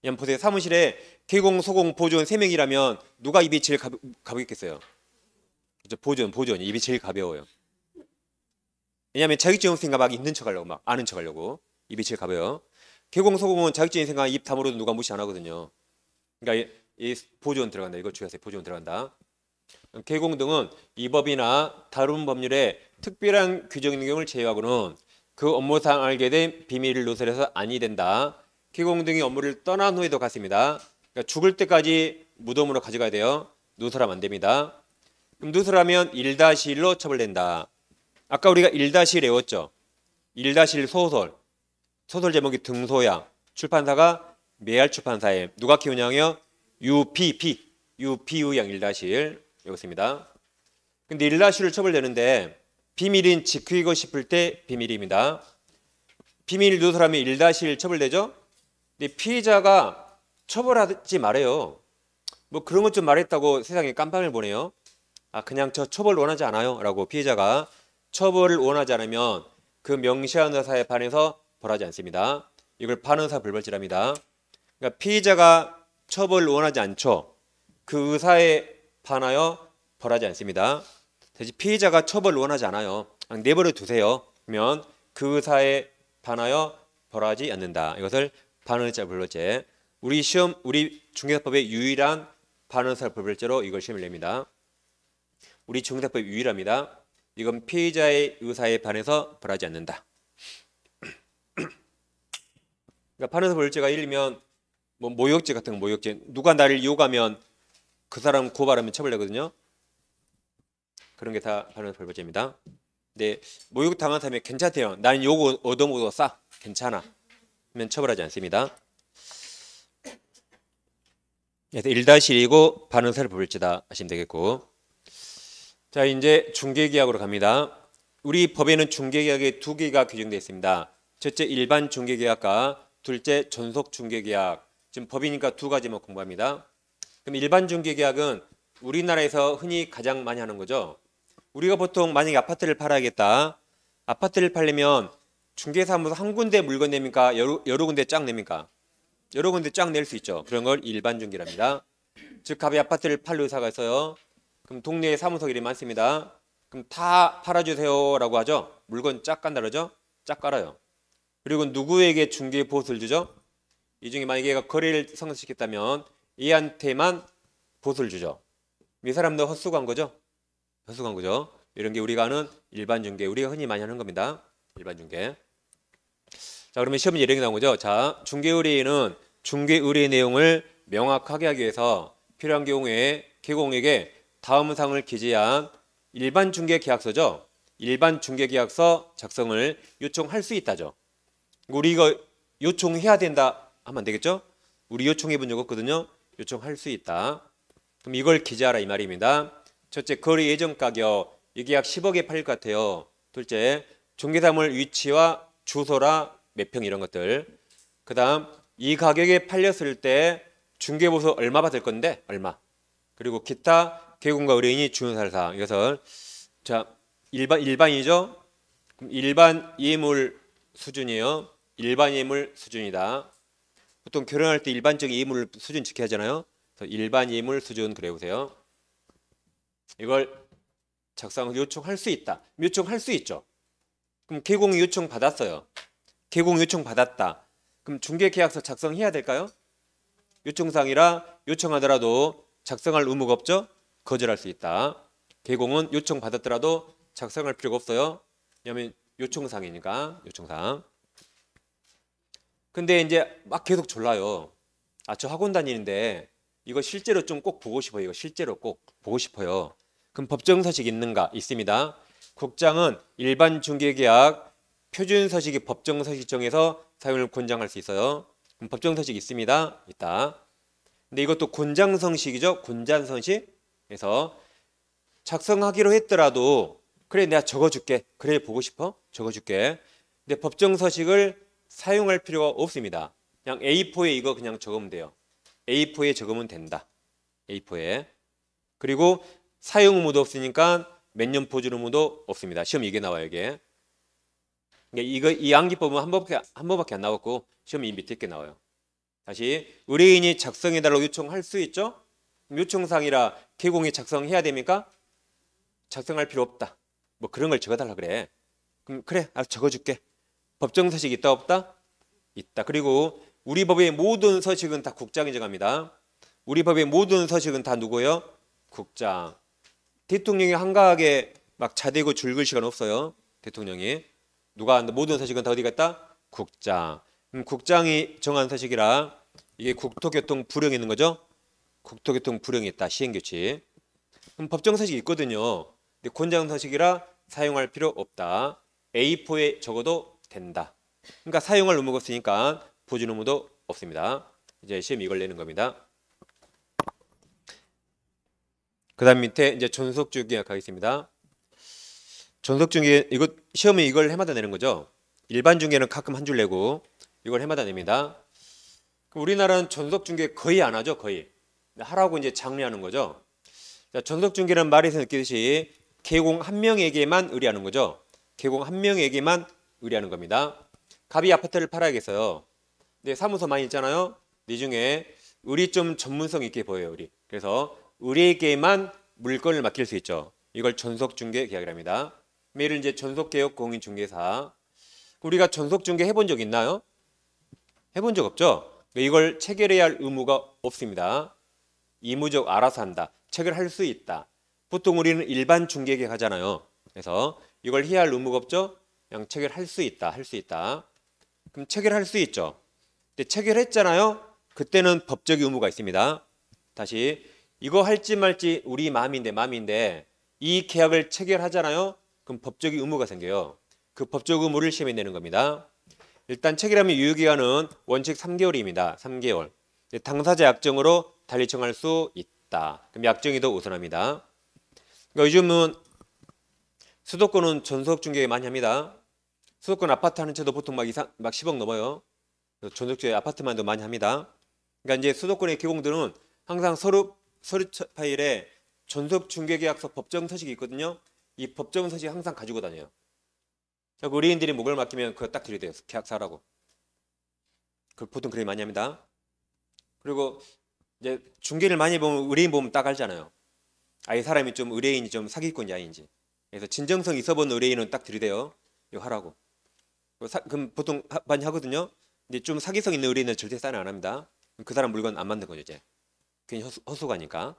그냥 보세요. 사무실에 개공, 소공, 보조원 3명이라면 누가 입이 제일 가볍겠어요? 보조원 입이 제일 가벼워요. 왜냐하면 자격증 없으니까 막 있는 척하려고 막 아는 척하려고 입이 제일 가벼워요. 개공, 소공은 자격증 있으니까 입 다물어도 누가 무시 안 하거든요. 그러니까 이 보조원 들어간다. 이거 주의하세요. 보조원 들어간다. 개공 등은 이 법이나 다른 법률에 특별한 규정 있는 경우를 제외하고는 그 업무상 알게 된 비밀을 누설해서 아니 된다. 개공 등의 업무를 떠난 후에도 같습니다. 그러니까 죽을 때까지 무덤으로 가져가야 돼요. 누설하면 안 됩니다. 그럼 누설하면 1-1로 처벌된다. 아까 우리가 1-1 외웠죠. 1-1 소설. 소설 제목이 등소야. 출판사가 메알 출판사에 누가 키우냐고요? UPP. UPU양 1-1 외웠습니다. 근데 1-1을 처벌되는데 비밀인 지키고 싶을 때 비밀입니다. 비밀 누설하면 1-1 처벌되죠? 근데 피해자가 처벌하지 말아요. 뭐 그런 것 좀 말했다고 세상에 깜빵을 보내요. 아, 그냥 저 처벌 원하지 않아요. 라고 피해자가 처벌을 원하지 않으면 그 명시한 의사에 반해서 벌하지 않습니다. 이걸 반의사 불벌죄랍니다. 그러니까 피해자가 처벌을 원하지 않죠. 그 의사에 반하여 벌하지 않습니다. 대신 피해자가 처벌을 원하지 않아요. 그냥 내버려 두세요. 그러면 그 의사에 반하여 벌하지 않는다. 이것을 반의사 불벌죄. 우리 중개사법의 유일한 반의사 불벌죄로 이걸 시험을 냅니다. 우리 중개사법이 유일합니다. 이건 피해자의 의사에 반해서 벌하지 않는다. 그러니까 반의사 불벌죄가 예를 들면 뭐 모욕죄 같은 거 모욕죄. 누가 나를 욕하면 그 사람 고발하면 처벌되거든요. 그런 게 다 반의사 불벌죄입니다. 근데 모욕 당한 사람이 괜찮대요. 나는 욕 얻어먹어도 싸. 괜찮아. 그러면 처벌하지 않습니다. 그래서 1-1이고 반의사 불벌죄다 하시면 되겠고. 자, 이제 중개계약으로 갑니다. 우리 법에는 중개계약에 2개가 규정되어 있습니다. 첫째 일반 중개계약과 둘째 전속 중개계약. 지금 법이니까 2가지만 공부합니다. 그럼 일반 중개계약은 우리나라에서 흔히 가장 많이 하는 거죠. 우리가 보통 만약에 아파트를 팔아야겠다. 아파트를 팔려면 중개사무소 한 군데 물건 냅니까? 여러 군데 쫙 냅니까? 여러 군데 쫙 낼 수 있죠. 그런 걸 일반 중개랍니다. 즉 갑자기 아파트를 팔 의사가 있어요. 그럼 동네에 사무소 일이 많습니다. 그럼 다 팔아주세요 라고 하죠. 물건 쫙 간다 그러죠. 쫙 깔아요. 그리고 누구에게 중개 보수를 주죠? 이 중에 만약에 얘가 거래를 성사시켰다면 얘한테만 보수를 주죠. 이 사람도 헛수고한 거죠. 헛수고한 거죠. 이런 게 우리가 아는 일반 중개. 우리가 흔히 많이 하는 겁니다. 일반 중개. 자, 그러면 시험에 이런 게 나온 거죠. 자, 중개 의뢰인은 중개 의뢰 내용을 명확하게 하기 위해서 필요한 경우에 개공에게 다음 사항을 기재한 일반 중개 계약서죠. 일반 중개계약서 작성을 요청할 수 있다죠. 우리 이거 요청해야 된다 하면 안 되겠죠? 우리 요청해 본 적 없거든요. 요청할 수 있다. 그럼 이걸 기재하라 이 말입니다. 첫째, 거래 예정 가격. 이게 약 10억에 팔릴 것 같아요. 둘째, 중개사물 위치와 주소라 몇 평 이런 것들. 그 다음, 이 가격에 팔렸을 때 중개보수 얼마 받을 건데 얼마. 그리고 기타 개공과 의뢰인이 주는 사실상. 이것은 자 일반이죠. 그럼 일반 예물 수준이에요. 일반 예물 수준이다. 보통 결혼할 때 일반적인 예물 수준 지켜야 하잖아요. 그래서 일반 예물 수준 그래 보세요. 이걸 작성 요청할 수 있다. 요청할 수 있죠. 그럼 개공 요청 받았어요. 개공 요청 받았다. 그럼 중개계약서 작성해야 될까요? 요청사항이라 요청하더라도 작성할 의무가 없죠? 거절할 수 있다. 개공은 요청 받았더라도 작성할 필요가 없어요. 왜냐하면 요청사항이니까 요청사항. 근데 이제 막 계속 졸라요. 아, 저 학원 다니는데 이거 실제로 좀 꼭 보고 싶어요. 이거 실제로 꼭 보고 싶어요. 그럼 법정서식 있는가? 있습니다. 국장은 일반 중개계약 표준서식이 법정서식 정에서 사용을 권장할 수 있어요. 그럼 법정서식 있습니다. 있다. 근데 이것도 곤장성식이죠. 곤장성식. 그래서 작성하기로 했더라도 그래 내가 적어줄게. 그래 보고 싶어? 적어줄게. 근데 법정서식을 사용할 필요가 없습니다. 그냥 A4에 이거 그냥 적으면 돼요. A4에 적으면 된다. A4에. 그리고 사용 의무도 없으니까 몇 년 보존 의무도 없습니다. 시험 이게 나와요, 이게. 이거 이 암기법은 한 번밖에 안 나왔고 시험이 이 밑에 있게 나와요. 다시 의뢰인이 작성해달라고 요청할 수 있죠? 요청사항이라 개공이 작성해야 됩니까? 작성할 필요 없다. 뭐 그런 걸 적어달라 그래. 그럼 그래, 알아서 적어줄게. 법정서식 있다 없다? 있다. 그리고 우리 법의 모든 서식은 다 국장이 정합니다. 우리 법의 모든 서식은 다 누구예요? 국장. 대통령이 한가하게 막 자대고 줄글 시간 없어요. 대통령이. 누가 한다? 모든 서식은 다 어디 갔다? 국장. 국장이 정한 서식이라 이게 국토교통 불령이 있는 거죠. 국토교통 불령이 있다. 시행규칙. 그럼 법정서식이 있거든요. 근데 권장서식이라 사용할 필요 없다. A4에 적어도 된다. 그러니까 사용할 의무가 없으니까 보존 의무도 없습니다. 이제 시험 이걸 내는 겁니다. 그 다음 밑에 이제 존속중개 하겠습니다. 존속중개 이거 시험에 이걸 해마다 내는 거죠. 일반 중개는 가끔 한 줄 내고 이걸 해마다 냅니다. 우리나라는 존속중개 거의 안 하죠. 거의. 하라고 이제 장려하는 거죠. 자, 존속중개는 말에서 느끼듯이 개공 한 명에게만 의뢰하는 거죠. 개공 한 명에게만 의뢰하는 겁니다. 갑이 아파트를 팔아야겠어요. 근데 사무소 많이 있잖아요. 이 중에 의리 좀 전문성 있게 보여요. 의리. 그래서 의리에게만 물건을 맡길 수 있죠. 이걸 존속중개 계약이랍니다. 매일 이제 존속개혁 공인중개사. 우리가 존속중개 해본 적 있나요? 해본 적 없죠. 이걸 체결해야 할 의무가 없습니다. 이무적 알아서 한다. 체결할 수 있다. 보통 우리는 일반 중개계약 하잖아요. 그래서 이걸 해야 할 의무가 없죠. 그냥 체결할 수 있다. 할 수 있다. 그럼 체결할 수 있죠. 근데 체결했잖아요. 그때는 법적 의무가 있습니다. 다시 이거 할지 말지 우리 마음인데 이 계약을 체결하잖아요. 그럼 법적 의무가 생겨요. 그 법적 의무를 시험에 내는 겁니다. 일단 체결하면 유효기간은 원칙 3개월입니다. 3개월. 당사자 약정으로 달리 청할 수 있다. 그럼 약정이 더 우선합니다. 그러니까 요즘은 수도권은 존속중개 많이 합니다. 수도권 아파트 하는 채도 보통 막 10억 넘어요. 존속중개 아파트만도 많이 합니다. 그러니까 이제 수도권의 개공들은 항상 서류 파일에 존속중개계약서 법정서식이 있거든요. 이 법정서식 항상 가지고 다녀요. 의뢰인들이 목을 맡기면 그거 딱 드려야 돼요. 계약서라고. 보통 그렇게 많이 합니다. 그리고 이제 중개를 많이 보면 의뢰인 보면 딱 알잖아요. 아, 이 사람이 좀 의뢰인이 좀 사기꾼이 아닌지. 그래서 진정성 있어 보는 의뢰인은 딱 들이대요. 이거 하라고. 그럼 보통 많이 하거든요. 근데 좀 사기성 있는 의뢰인은 절대 사인 안 합니다. 그 사람 물건 안 만든 거죠 이제. 괜히 허수가니까.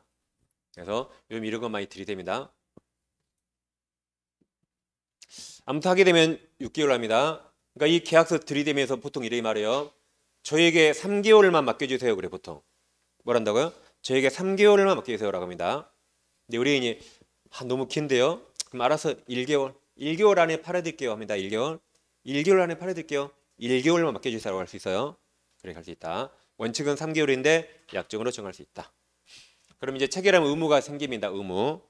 그래서 요즘 이런 거 많이 들이댑니다. 아무튼 하게 되면 6개월 합니다. 그러니까 이 계약서 들이대면서 보통 이래 말해요. 저에게 3개월만 맡겨주세요. 그래 보통. 뭐란다고요? 저에게 3개월만 맡겨주세요라고 합니다. 근데 의뢰인이 너무 긴데요. 그럼 알아서 1개월 1개월 안에 팔아드릴게요 합니다. 1개월. 1개월 안에 팔아드릴게요. 1개월만 맡겨주세요라고 할 수 있어요. 그렇게 할 수 있다. 원칙은 3개월인데 약정으로 정할 수 있다. 그럼 이제 체결하면 의무가 생깁니다. 의무.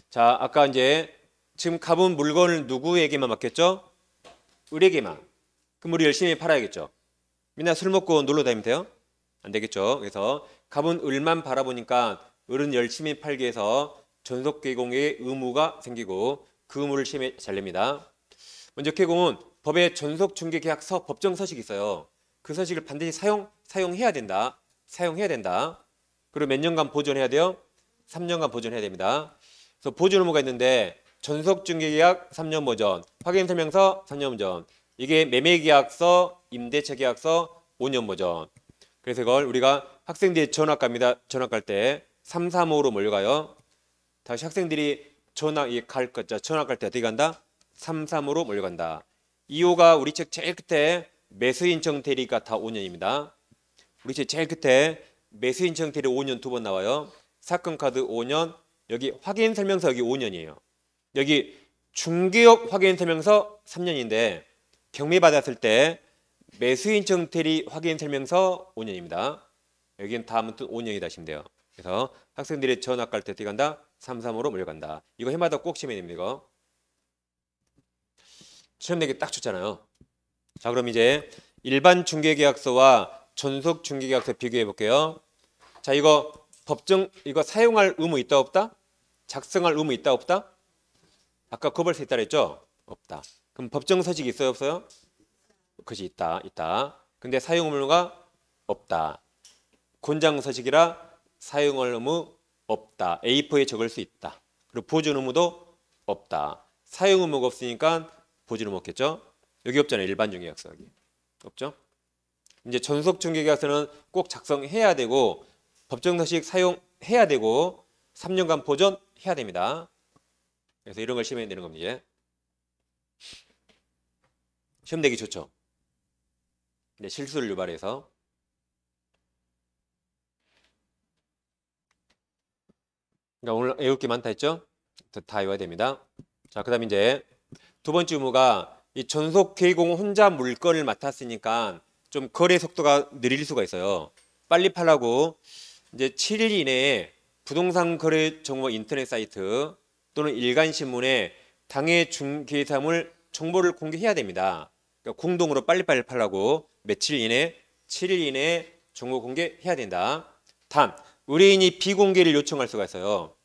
자, 아까 이제 지금 갚은 물건을 누구에게만 맡겼죠? 을에게만. 그럼 우리 열심히 팔아야겠죠. 맨날 술 먹고 놀러 다니면 돼요? 안 되겠죠. 그래서 값은 을만 바라보니까 을은 열심히 팔기 위해서 전속 개공의 의무가 생기고 그 의무를 시험에 잘 냅니다. 먼저 개공은 법에 전속 중개 계약서 법정 서식이 있어요. 그 서식을 반드시 사용해야 된다. 사용해야 된다. 그리고 몇 년간 보존해야 돼요? 3년간 보존해야 됩니다. 그래서 보존 의무가 있는데 전속 중개 계약 3년 보존, 확인 설명서 3년 보존. 이게 매매 계약서, 임대차 계약서 5년 보존. 그래서 이걸 우리가 학생들이 전학 갑니다. 전학 갈 때 3, 4, 5로 몰려가요. 다시 학생들이 전학 갈 때 어떻게 간다? 3, 3으로 몰려간다. 2호가 우리 책 제일 끝에 매수인청 대리가 다 5년입니다. 우리 책 제일 끝에 매수인청 대리 5년 두 번 나와요. 사건 카드 5년, 여기 확인 설명서 여기 5년이에요. 여기 중개업 확인 설명서 3년인데 경매 받았을 때 매수인청 대리 확인 설명서 5년입니다. 여기는 다 아무튼 5년이다 하시면 돼요. 그래서 학생들이 전학 갈 때 어떻게 간다? 3, 3으로 몰려간다. 이거 해마다 꼭 시험에 됩니다. 이거. 시험 내기 딱 좋잖아요. 자, 그럼 이제 일반 중개계약서와 전속 중개계약서 비교해 볼게요. 자, 이거 이거 사용할 의무 있다 없다? 작성할 의무 있다 없다? 아까 거벌서 있다 그랬죠? 없다. 그럼 법정 서식이 있어요 없어요? 그것이 있다. 근데 사용 의무가 없다. 권장 서식이라 사용할 의무 없다. A4에 적을 수 있다. 그리고 보존 의무도 없다. 사용 의무가 없으니까 보존 의무 없겠죠? 여기 없잖아요. 일반 중개계약서 여기 없죠? 이제 전속 중개계약서는 꼭 작성해야 되고 법정 서식 사용해야 되고 3년간 보존해야 됩니다. 그래서 이런 걸 시험에 내는 겁니다. 이제. 시험 내기 좋죠. 근데 실수를 유발해서 그러니까 오늘 외울 게 많다 했죠? 다 외워야 됩니다. 자, 그다음 이제 두 번째 의무가 이 전속 개공 혼자 물건을 맡았으니까 좀 거래 속도가 느릴 수가 있어요. 빨리 팔라고 이제 7일 이내에 부동산 거래 정보 인터넷 사이트 또는 일간신문에 당해 중개사물 정보를 공개해야 됩니다. 그러니까 공동으로 빨리빨리 팔라고 며칠 이내, 7일 이내에 정보 공개해야 된다. 단, 의뢰인이 비공개를 요청할 수가 있어요.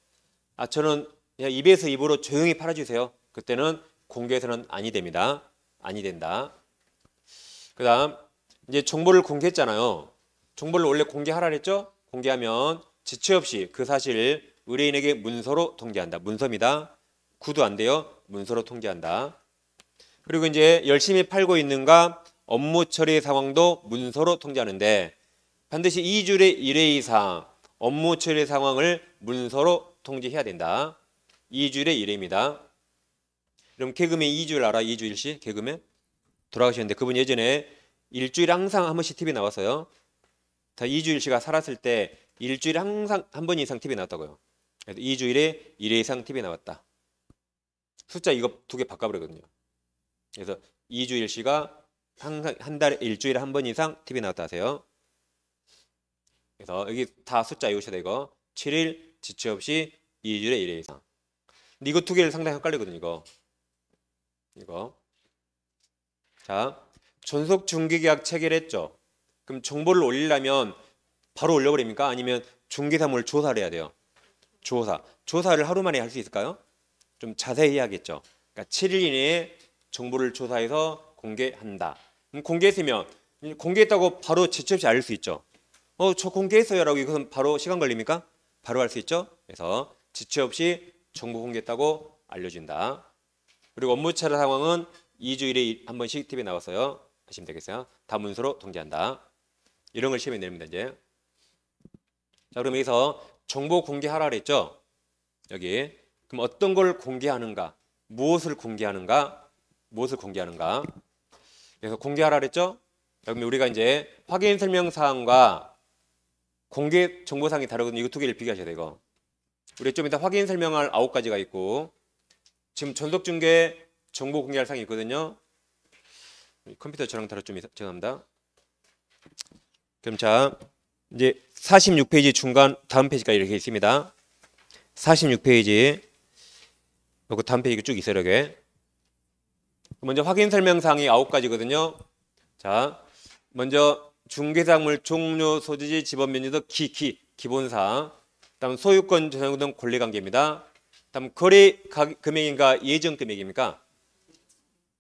아, 저는 그냥 입에서 입으로 조용히 팔아주세요. 그때는 공개해서는 아니 됩니다. 아니 된다. 그 다음, 이제 정보를 공개했잖아요. 정보를 원래 공개하라 했죠? 공개하면 지체 없이 그 사실을 의뢰인에게 문서로 통지한다. 문서입니다. 구도 안 돼요. 문서로 통지한다. 그리고 이제 열심히 팔고 있는가 업무 처리 상황도 문서로 통지하는데 반드시 2주일의 1회 이상 업무 처리 상황을 문서로 통지해야 된다. 2주일의 1회입니다. 그럼 개그맨 2주일 알아? 2주일씩 개그맨? 돌아가셨는데 그분 예전에 일주일에 항상 한 번씩 TV 나왔어요. 다 2주일씨가 살았을 때 일주일에 항상 한 번 이상 TV 나왔다고요. 그래서 2주일에 1회 이상 TV 나왔다. 숫자 이거 두 개 바꿔버리거든요. 그래서 2주일씨가 항상 한 달에 일주일에 한 번 이상 TV 나왔다 하세요. 그래서 여기 다 숫자 외우셔야 돼 이거. 7일 지체 없이 2주일에 1회 이상. 근데 이거 두 개를 상당히 헷갈리거든요. 이거. 자, 전속 중개계약 체결했죠. 그럼 정보를 올리려면 바로 올려버립니까? 아니면 중개사물 조사를 해야 돼요. 조사를 하루 만에 할 수 있을까요? 좀 자세히 해야겠죠. 그러니까 7일 이내에 정보를 조사해서 공개한다. 그럼 공개했으면 공개했다고 바로 지체 없이 알 수 있죠. 저 공개했어요 라고 이것은 바로 시간 걸립니까? 바로 할 수 있죠. 그래서 지체 없이 정보 공개했다고 알려준다. 그리고 업무 처리 상황은 2주일에 한 번씩 TV에 나왔어요. 하시면 되겠어요. 다 문서로 통지한다. 이런 걸 시험에 내립니다. 이제. 자, 그럼 여기서 정보 공개하라 그랬죠. 여기. 그럼 어떤 걸 공개하는가? 무엇을 공개하는가? 그래서 공개하라 그랬죠. 그럼 우리가 이제 확인 설명 사항과 공개 정보 사항이 다르거든요. 이거 두 개를 비교하셔야 돼요. 이거. 우리 좀 이따 확인 설명할 9가지가 있고 지금 전속 중개 정보 공개할 사항이 있거든요. 컴퓨터 저랑 다를 좀 죄송합니다. 그럼 자 이제 46페이지 중간 다음 페이지까지 이렇게 있습니다. 46페이지 그리고 다음 페이지 쭉 있어요. 이렇게. 먼저 확인 설명사항이 9가지거든요. 자, 먼저 중개사물 종료 소지지 지번 면적 기본사항. 다음 소유권 전환 등 권리관계입니다. 다음 거래 금액인가 예정 금액입니까?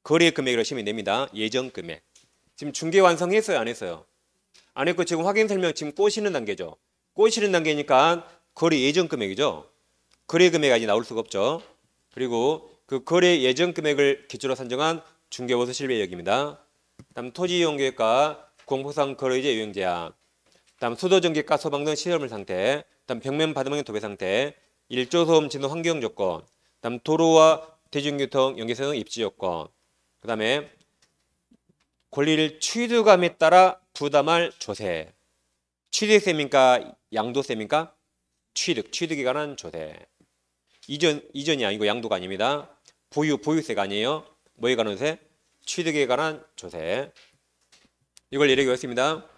거래 금액으로 시면 됩니다. 예정 금액. 지금 중개 완성했어요, 안 했어요? 안 했고 지금 확인 설명 지금 꼬시는 단계죠. 꼬시는 단계니까 거래 예정 금액이죠. 거래 금액이 아직 나올 수가 없죠. 그리고 그 거래 예정 금액을 기초로 산정한 중개보수 실비여기입니다. 다음 토지 이용 계획과 공포상 거래제 유형 제한. 다음 수도 전기가 소방 등 시설물 상태. 다음 벽면 바닥면 도배 상태. 일조 소음 진동 환경 조건. 다음 도로와 대중교통 연계성 입지 조건. 그다음에 권리를 취득함에 따라 부담할 조세. 취득세입니까? 양도세입니까? 취득에 관한 조세. 이전이 아니고 양도가 아닙니다. 보유세가 아니에요. 뭐에 관한 세? 취득에 관한 조세. 이걸 예를 들었습니다.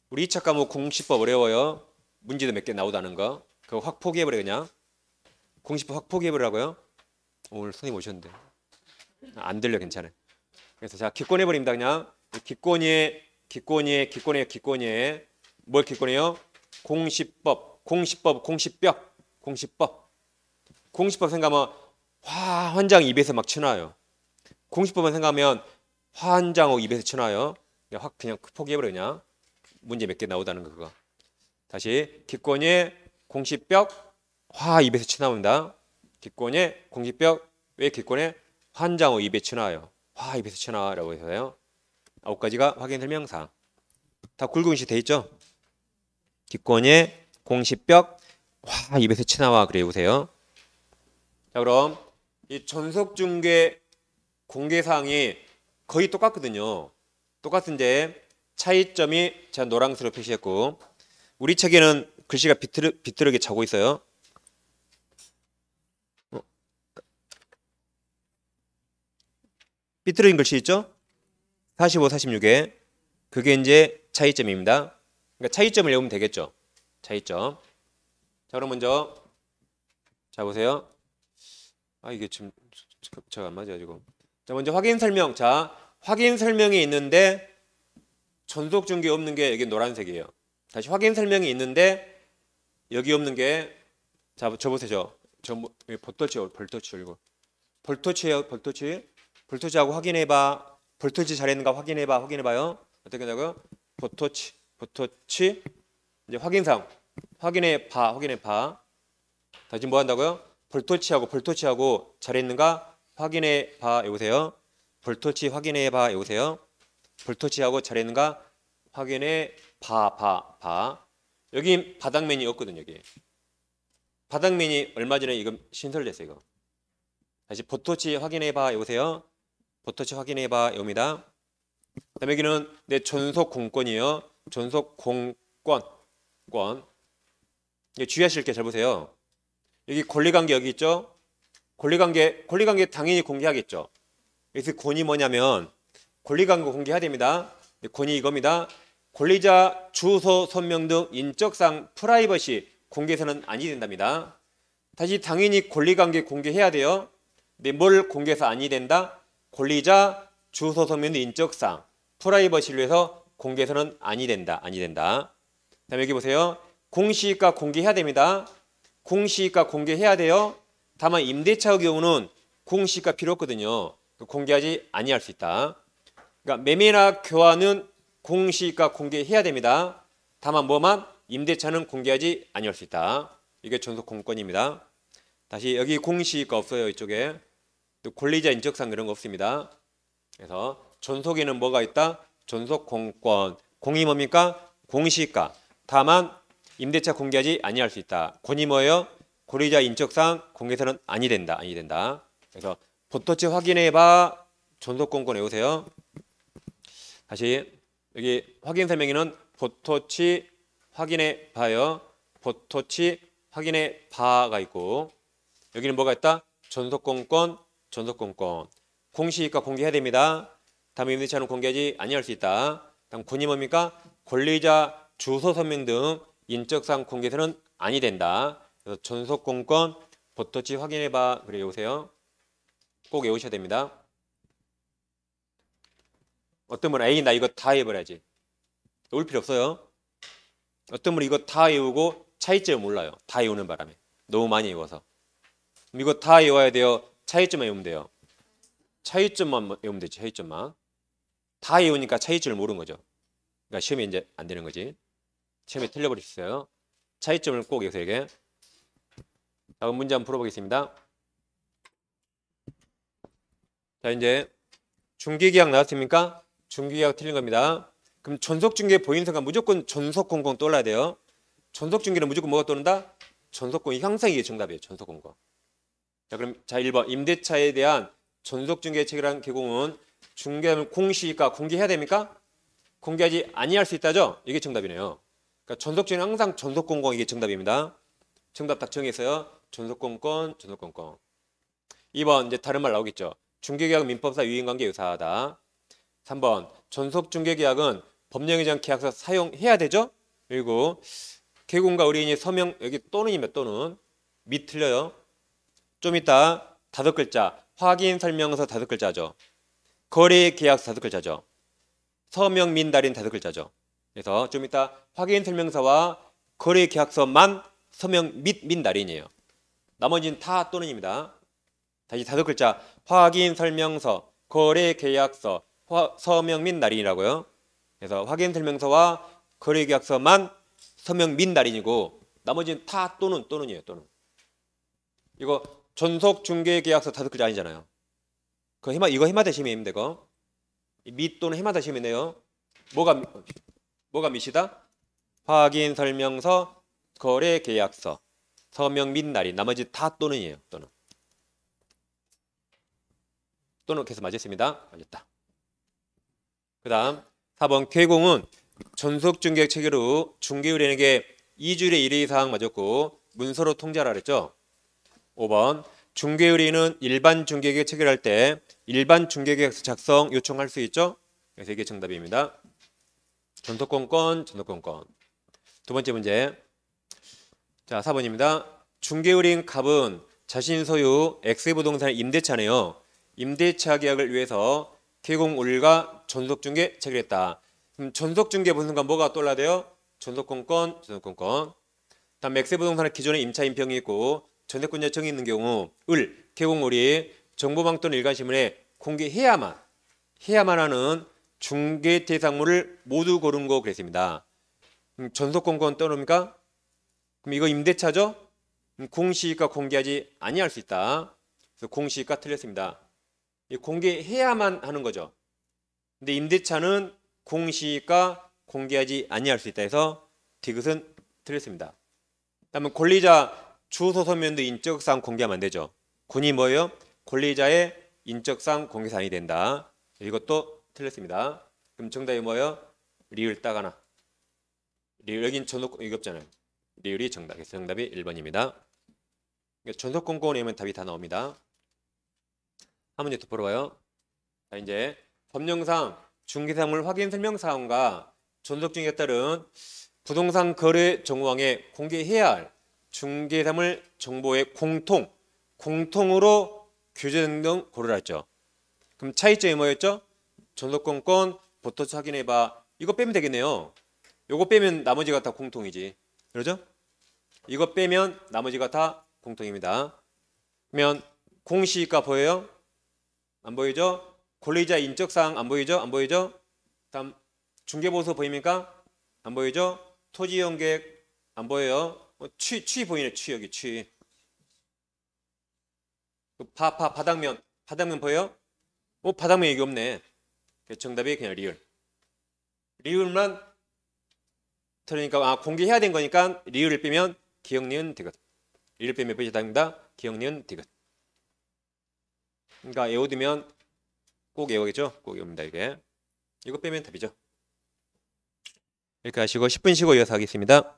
우리 2차 과목 공시법 어려워요. 문제도 몇 개 나오다는 거. 그거 확 포기해버려 그냥. 공시법 확 포기해버리라고요. 오늘 선생님 오셨는데. 안 들려 괜찮아요. 그래서 자 기권해버립니다 그냥. 기권이에 뭘 기권해요? 공시법 생각하면 환장 입에서 막 쳐놔요. 공시법만 생각하면 환장하고 입에서 쳐놔요. 확 그냥 포기해버려 그냥. 문제 몇 개 나오다는 거 그거. 다시 기권의 공시법 입에서 쳐나온다. 기권의 공시법 왜 기권의 환장하고 입에 쳐놔요. 입에서 쳐놔라고 해서요. 9가지가 확인 설명사항. 다 굵은시 돼 있죠? 기권의 공시법 입에서 쳐나와 그래 보세요. 자 그럼 이 전속중개 공개사항이 거의 똑같거든요. 똑같은데 차이점이 제가 노란색으로 표시했고 우리 책에는 글씨가 비뚤게 차고 있어요. 삐뚤어진 글씨 있죠? 45, 46에 그게 이제 차이점입니다. 그러니까 차이점을 외우면 되겠죠. 차이점. 자 그럼 먼저 자 보세요. 이게 지금 제가 안 맞아가지고. 자 먼저 확인 설명. 자 확인 설명이 있는데 전속 중개 없는 게 여기 노란색이에요. 다시 확인 설명이 있는데 여기 없는 게 자 저 보세요. 저 볼터치 이거 볼터치예요. 볼터치하고 확인해봐. 볼터치 잘했는가 확인해봐요. 어떻게 한다고요? 볼터치 이제 확인사항 확인해봐. 다시 뭐 한다고요? 볼터치하고 잘했는가 확인해봐 여보세요. 볼터치 확인해봐 여보세요. 볼터치하고 잘했는가 확인해봐. 여기 바닥면이 없거든요. 여기 바닥면이 얼마 전에 이거 신설됐어요. 이거 다시 볼터치 확인해봐 여보세요. 볼터치 확인해봐 여기입니다. 그다음에 여기는 내 전속 공권이에요. 전속 공권. 주의하실 게 잘 보세요. 여기 권리관계 여기 있죠. 권리관계 당연히 공개하겠죠. 그래서 권이 뭐냐면 권리관계 공개해야 됩니다. 권이 이겁니다. 권리자 주소 선명 등 인적사항 프라이버시 공개해서는 아니 된답니다. 다시 당연히 권리관계 공개해야 돼요. 근데 뭘 공개해서 아니 된다? 권리자 주소 선명 등 인적사항 프라이버시를 위해서 공개해서는 아니 된다. 그다음에 여기 보세요. 공시가 공개해야 됩니다. 공시가 공개해야 돼요. 다만 임대차의 경우는 공시가 필요 없거든요. 공개하지 아니할 수 있다. 그러니까 매매나 교환은 공시가 공개해야 됩니다. 다만 뭐만 임대차는 공개하지 아니할 수 있다. 이게 전속 공권입니다. 다시 여기 공시가 없어요. 이쪽에 또 권리자 인적사항 이런 거 없습니다. 그래서 전속에는 뭐가 있다? 전속 공권. 공이 뭡니까? 공시가. 다만 임대차 공개하지 아니할 수 있다. 권이 뭐예요? 권리자 인적사항 공개해서는 아니 된다. 그래서 볼터치 확인해봐. 전속공권 외우세요. 다시 여기 확인 설명에는 볼터치 확인해봐요. 볼터치 확인해봐가 있고 여기는 뭐가 있다? 전속공권. 공시이익과 공개해야 됩니다. 다음에 임대차는 공개하지 아니할 수 있다. 다음 권이 뭡니까? 권리자 주소 서명 등 인적사항 공개서는 아니 된다. 그래서 전속공권 보토치 확인해봐. 그래 오세요. 꼭 외우셔야 됩니다. 어떤 분은 에이 나 이거 다 해버려야지. 외울 필요 없어요. 어떤 분은 이거 다 외우고 차이점을 몰라요. 다 외우는 바람에. 너무 많이 외워서. 이거 다 외워야 돼요. 차이점만 외우면 돼요. 차이점만 외우면 되지. 차이점만. 다 외우니까 차이점을 모르는 거죠. 그러니까 시험에 이제 안 되는 거지. 시험에 틀려버릴 수 있어요. 차이점을 꼭 외우세요. 이게. 다음 문제 한번 풀어보겠습니다. 자 이제 중개계약 나왔습니까? 중개계약 틀린 겁니다. 그럼 전속중개 보인서가 무조건 전속공공 떠올라야 돼요. 전속중개는 무조건 뭐가 떠오른다? 전속공이 향상이 정답이에요. 전속공공. 자 그럼 자 1번 임대차에 대한 전속중개 체결한 개공은 중개하면 공시이익과 공개해야 됩니까? 공개하지 아니할 수 있다죠? 이게 정답이네요. 그러니까 전속중개는 항상 전속공공 이게 정답입니다. 정답 딱 정했어요. 전속공권, 전속공권. 2번 이제 다른 말 나오겠죠. 중개계약 민법상 유인관계 유사하다. 3번 전속중개계약은 법령이정 계약서 사용해야 되죠? 그리고 개공과 의뢰인이 서명 여기 또는이면 또는 및 틀려요. 좀 이따 5글자 확인 설명서 5글자죠. 거래 계약서 5글자죠. 서명 및 날인 5글자죠. 그래서 좀 이따 확인 설명서와 거래 계약서만 서명 및 날인이에요. 나머지는 다 또는입니다. 다시 5글자 확인 설명서, 거래 계약서, 서명 및 날인이라고요. 그래서 확인 설명서와 거래 계약서만 서명 및 날인이고 나머지는 다 또는이에요. 또는. 이거 전속 중개 계약서 5글자 아니잖아요. 이거 해마다 시면 되고 및 또는 해마다 시면 돼요. 뭐가 밑이다? 확인 설명서, 거래 계약서, 서명 및 날인. 나머지 다 또는이에요. 또는. 또는 계속 맞았습니다. 맞았다. 그 다음 4번 개공은 전속중개약 체결 후 중개의뢰인에게 2주일의 일회사항 맞았고 문서로 통지하라 그랬죠. 5번 중개의뢰인은 일반 중개계약 체결할 때 일반 중개계약서 작성 요청할 수 있죠. 그래서 이게 정답입니다. 전속공권, 전속공권. 두 번째 문제. 자 4번입니다. 중개의뢰인 갑은 자신 소유 X부동산의 임대차네요. 임대차 계약을 위해서 개공을과 전속중개 체결했다. 그럼 전속중개 보는 순간 뭐가 떠올라야 돼요? 전속공권, 전속공권. 다음 X부동산의 기존에 임차 인평이 있고 전세권 요청이 있는 경우 개공을이 정보망 또는 일간신문에 공개해야만 하는 중개 대상물을 모두 고른 거 그랬습니다. 전속공권 떠오릅니까? 그럼 이거 임대차죠? 공시이익과 공개하지 아니할 수 있다. 그래서 공시이익과 틀렸습니다. 공개해야만 하는 거죠. 근데 임대차는 공시이익과 공개하지 아니할 수 있다 해서 디귿은 틀렸습니다. 다음은 권리자 주소 서면 등 인적사항 공개하면 안 되죠. 권이 뭐예요? 권리자의 인적사항 공개 사항이 된다. 이것도 틀렸습니다. 그럼 정답이 뭐예요? 리을 딱 하나. 리을 여긴 전속 이거 없잖아요. 리을이 정답. 그래서 정답이 1번입니다. 전속공권이면 답이 다 나옵니다. 한 문제 더 풀어봐요. 자, 이제 법령상 중개사물 확인 설명사항과 전속중개에 따른 부동산 거래 정황에 공개해야 할 중개사물 정보의 공통으로 규제된 등 고르라 했죠. 그럼 차이점이 뭐였죠? 전속공권, 보토치 확인해봐. 이거 빼면 되겠네요. 이거 빼면 나머지가 다 공통이지. 그러죠? 이거 빼면 나머지가 다 공통입니다. 그러면 공시이익과 보여요? 안 보이죠? 권리자 인적사항 안 보이죠? 안 보이죠? 다음 중개보수 보입니까? 안 보이죠? 토지이용계획 안 보여요? 취 보이네. 취 여기 취. 바닥면 보여요? 바닥면 여기 없네. 정답이 그냥 리을. 리을만 그러니까 공개해야 된 거니까 리을을 빼면 기역 니은 디귿. 리을 빼면 몇이 답입니다. 기역 니은 디귿. 그러니까 외워두면 꼭 외우겠죠? 꼭 외웁니다. 이게. 이거 빼면 답이죠. 이렇게 하시고 10분 쉬고 이어서 하겠습니다.